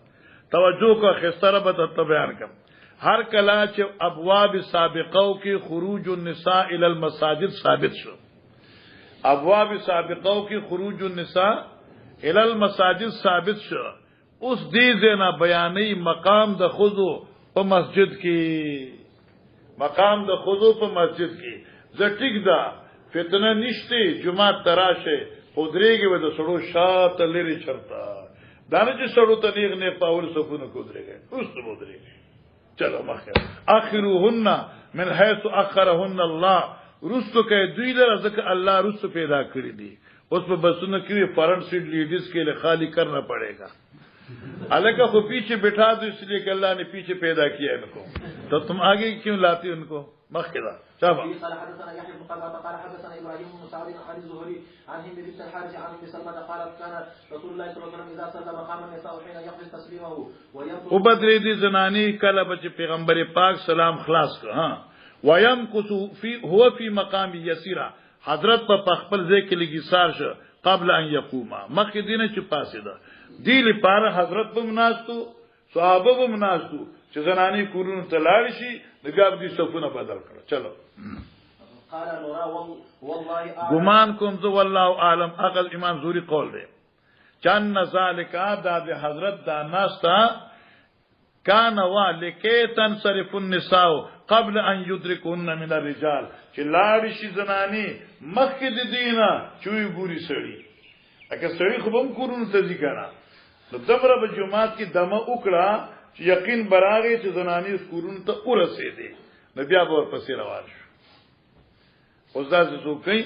توجه کو خسربت ته بیان کوم هر کلا چې ابواب سابقو کې خروج النساء الى المساجد ثابت شو ابواب سابقو کې خروج النساء الى المساجد ثابت شو اوس دې زنا بیانې مقام د خذو په مسجد کې مقام د خذو په مسجد کې زټیک دا فتنه نشته جمعه تراشه خودريږي و د سړو شاته لري چرتا دانه چې سړو ته نیغ نه پاول سکونه کودريږي اوس ته کودريږي چلو مخه اخرهن من حيث اخرهن الله رستو کې دوی له ځکه الله رستو پیدا کړی دي اوس په بسونه کې فرنٹ سیټ لیډیز کے لیے خالی کرنا پڑے گا अलग को पीछे बिठा दो इसलिए कि अल्लाह ने पीछे पैदा किया इनको तो तुम आगे क्यों लाती उनको मखिदा शाबा قال حدثنا يحيى بن قتادة قال حدثنا ابراهيم بن سعد عن الزهري عن هند بنت الحارث عن ام سلمة قالت كان رسول الله صلى الله عليه وسلم اذا صلى مقام النساء حين يقضي تسليمه ويمكث وبدري دي زناني کله بچ پیغمبر پاک سلام خلاص کړ ها ويمكث في هو في مقام يسيرا حضرت په خپل ځای کې لګي سار شو قبل ان يقوم مخکې دینه چې پاسه ده دی لپاره حضرت په مناستو صحابه به مناسو چې زنانی کورونو ته لاړ شي د بیا دې صفونه بدل کړ. چلو قال نرى والله اعلم ګمان کوم زه والله اعلم. عقل امام زوري قول دی چن ذالک دا د حضرت دا ناستا کان والکی تنصرف النساء قبل ان يدركن من الرجال چې لاړ شي زنانی مخکې د دینه چوي ګوري سړی اګه سړی خو هم کورونو ته ځي کنه نو دبره په جمعات کې دمه وکړه چې یقین براغه چې زنانی کورونو ته ورسېدي نو بیا به ورپسې روان شو. اوس دا څه کوي؟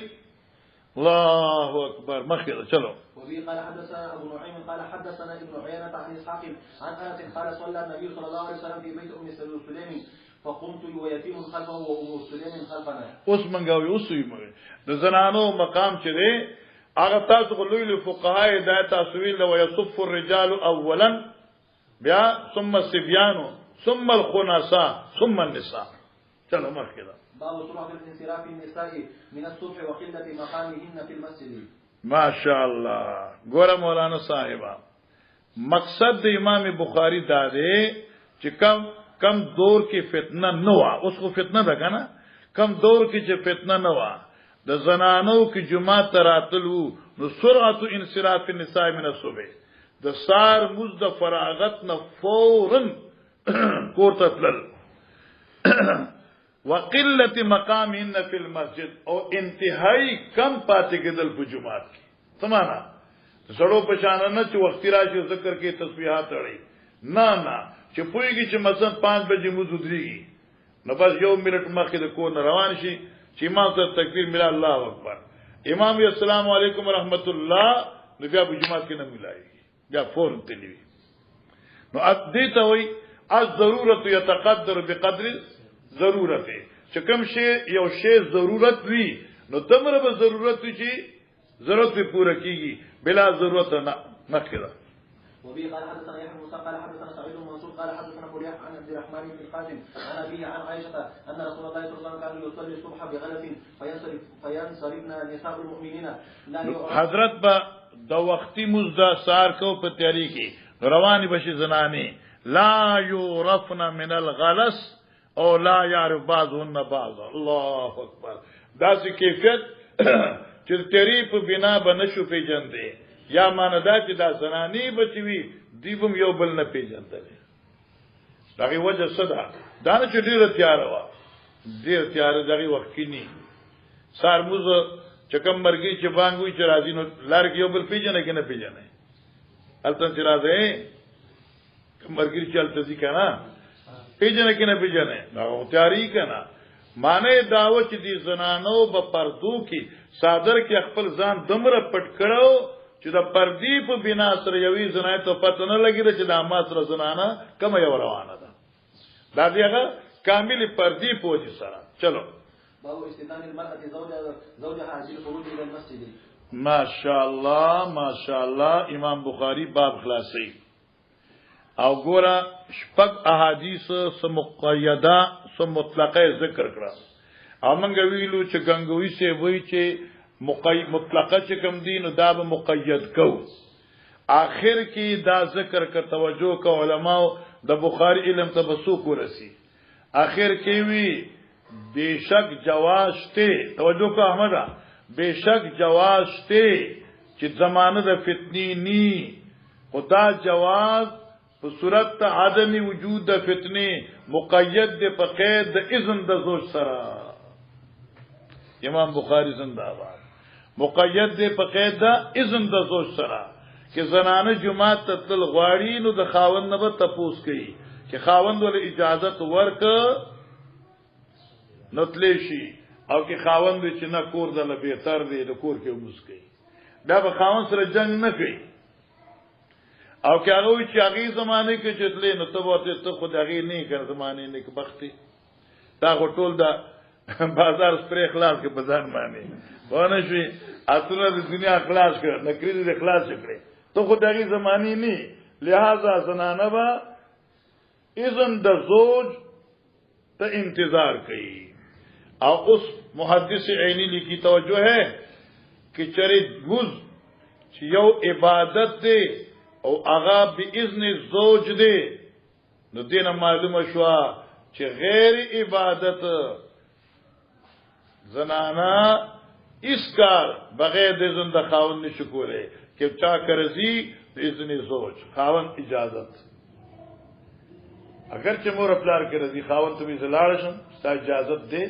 الله اکبر مخکې چلو. وبه قال حدثنا ابو نعيم قال حدثنا ابن عيينة عن اسحاق عن انس قال صلى النبي صلى الله عليه وسلم في بيت ام سليم فقمت ويتيم خلفه وام سليم خلفنا. اوس منګاوي اوس یې مګ د زنانو مقام چې دی هغه تاسو غلوی فقهای د تاسویل او يصف الرجال اولا بیا ثم الصبيان ثم الخنساء ثم النساء. چلو مخکې دا باب سرعه الانصراف النساء من الصبح وقله مقامهن في المسجد. ماشاء الله. ګوره مولانا صاحبہ مقصد د امام بخاری دا دی چې کم دور کې فتنه نه و. اوس خو فتنه ده کنه. کم دور کې چې فتنه نه و د زنانو کې جمعه تراتلو نو سرعه انصراف النساء من الصبح د سار مزد فراغت نه فورا کوته تلل وقلت مقامهن فی المسجد او انتهایی کم پاتې کېدل په جمعات کې. سمانا زړو پشان نه چې وخت راشي ذکر کې تسبیحات اړي نه چې پویږي چې مثلا 5 بجې موږ درېږي نو بس یو منټ مخکې د کور روان شي چې امام ته تکبیر ملا الله اکبر امام یې السلام علیکم ورحمت الله نو بیا په جمعات کې نه ملایږي بیا فورن تلوي. نو دې ته وایي الضرورت يتقدر بقدر ضرورت چې کوم شی یو شی ضرورت وي نو تمره به ضرورت وي چې ضرورت به پوره کیږي بلا ضرورت نه مخکره. وبه قال حدثنا يحيى بن موسى قال حدثنا سعيد بن منصور قال حدثنا فليح عن عبد الرحمن بن القاسم عن ابيه عن عائشه ان رسول الله صلى الله عليه وسلم كان يصلي الصبح بغلس فينصرفن نساء المؤمنين لا حضرت با د وختي مزدا سار کو په تیاری کې رواني بشي زنانه لا يعرفن من الغلس او لا يعرف بعضهن بعضا. الله اکبر. دا څه کیفیت چې تیری په بنا بنشو پیجندې یا ماندا چې دا زنانی بچوي دیوم یو بل نه پیجندل. دغه وجه صدا دا نه چې ډیره تیار و ډیر تیار دغه وخت کې ني سارموز چکم مرګي چې بانګوي چې راځي نو لارګ یو بل پیجنه کې نه پیجنه التن چې راځي مرګي چې الته ځي کنه پیجنه کې نه پیجنه دا تیاری کنه معنی داو چې دي زنانو په پردو کې صادر کې خپل ځان دمره پټ کړو چې د پردی په بنا سره یوې زنای ته پته نه لګی چې د اما سره زنانه کوم یو روانه ده دا دیغه کامل پردی پوجي سره. چلو باب استئذان المرأة زوجها عند الخروج الى المسجد. ماشاء الله امام بخاری باب خلاصي او ګوره شپږ احادیث سم مقیده سم مطلقه ذکر کړه او موږ ویلو چې غنگوي سي وای چې مطلقه چې کوم دین او دا به مقید کو اخر کې دا ذکر کا توجه کو علماء د بخاری علم ته بسوک ورسی اخر کې وی بیشک جواز ته توجه کو احمد بیشک جواز ته چې زمانه د فتنی ني خدا جواز په صورت عدم وجود د فتنه مقید د په قید د اذن د زوج سره. امام بخاری زنده باد مقید د په قید د اذن د زوج سره چې زنانه جمعه ته تل غواړي نو د خاوند نه به تپوس کوي چې خاوند ول اجازه ورک نتلی شي او کې خاوند چې نه کور دل به تر دی د کور کې ومس کوي دا به خاوند سره جنگ نه کوي او که هغه چې هغه زمانه کې چتلې نو ته ورته ته خو دغه نه کړ زمانه نه کې بختي دا ټول دا بازار سپر اخلاص کې بازار باندې ونه شي اصله د دنیا اخلاص کړ نکري د اخلاص کړې ته خو دغه زمانه نه لہذا زنانه با اذن د زوج ته انتظار کوي او اوس محدث عینی لیکي توجه ہے کہ چرې موز چې یو عبادت دی او هغه باذن زوج دی نو دینه معلومه شو چې غیر عبادت زنانا اس کار بغیر د اذن د خاوند نشو کوله کې چا کرزي د اذن زوج خاوند اجازت اگر چې مور خپل کې رضی خاوند ته وی زلاړ شم ستا اجازت دی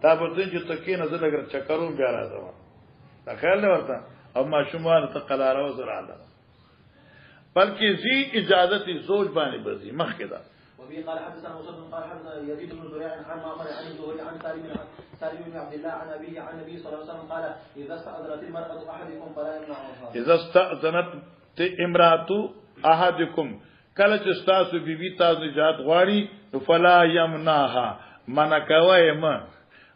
تا به چې تکې نه زل اگر چکرون بیا راځم دا خیال نه ورته او ما شومان ته قلاره و زراله بلکې زی اجازت زوج باندې بزي مخکې دا وبه قال حدثنا مسدد قال حدثنا يزيد بن زريع عن معمر عن الزهري عن سالم بن عبد الله عن ابيه عن النبي صلى الله عليه وسلم قال اذا استأذنت المرأة احدكم فلا يمنعها اذا استأذنت امرأة احدكم کله چې تاسو بیبي تاسو نجات غواړي فلا يمنعها منع کوي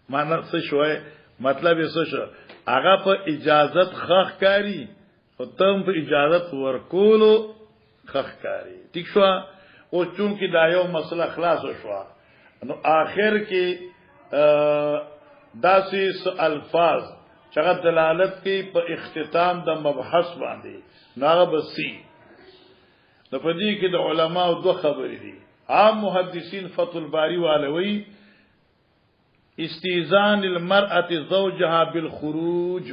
منع څه شوي مطلب یې څه شو هغه په اجازت خخ کاری او تم په اجازت ورکولو خخ کاری ٹھیک شو او چون کې دا یو مسله خلاص شو نو آخر کې داسې الفاظ چې دلالت کوي په اختتام د مبحث باندې ناغه بسی د پدې کې د علماو دوه خبرې دي عام محدثین فتح الباری والوی استئذان المرأة زوجها بالخروج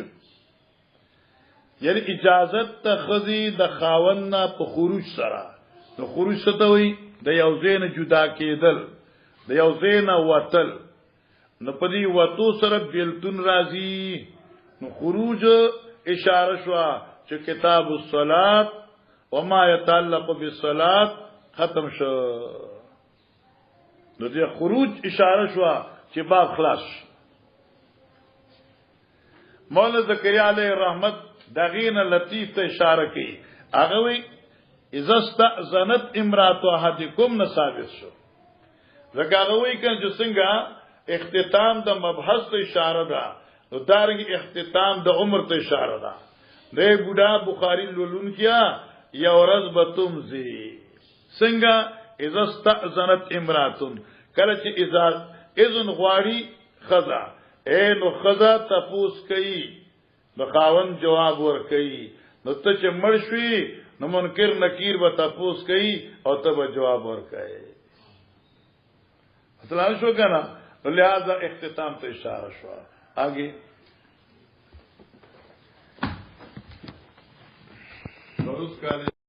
یعنی اجازت تخذی د خاوند په خروج سره د خروج ستوي د یو زین جدا کېدل د یو زین وتل نو پدې وتو سره بیلتون راځي نو خروج اشاره شو چې کتاب الصلات وما يتعلق بالصلاه ختم شو نو دې خروج اشاره شو چې باب خلاص مولا زکریا علیہ رحمت دغین لطیف ته اشاره کوي هغه وی اذا استأذنت امرأة احدكم ثابت شو زکه وی کنه چې څنګه اختتام د مبحث ته اشاره ده نو دارنګ اختتام د عمر ته اشاره ده د بوډا بخاری لولون کیا یا ورځ به تمزي څنګه اذا استأذنت امرأة کله چې اذن غواړي خزا نو خزا تفوس کوي نو خاوند جواب ور کوي نو ته چې مړ شوي نو منکر نکیر به تفوس کوي او ته به جواب ور کوي اصلا شو کنه لہذا اختتام ته اشاره شو آگے روز کالے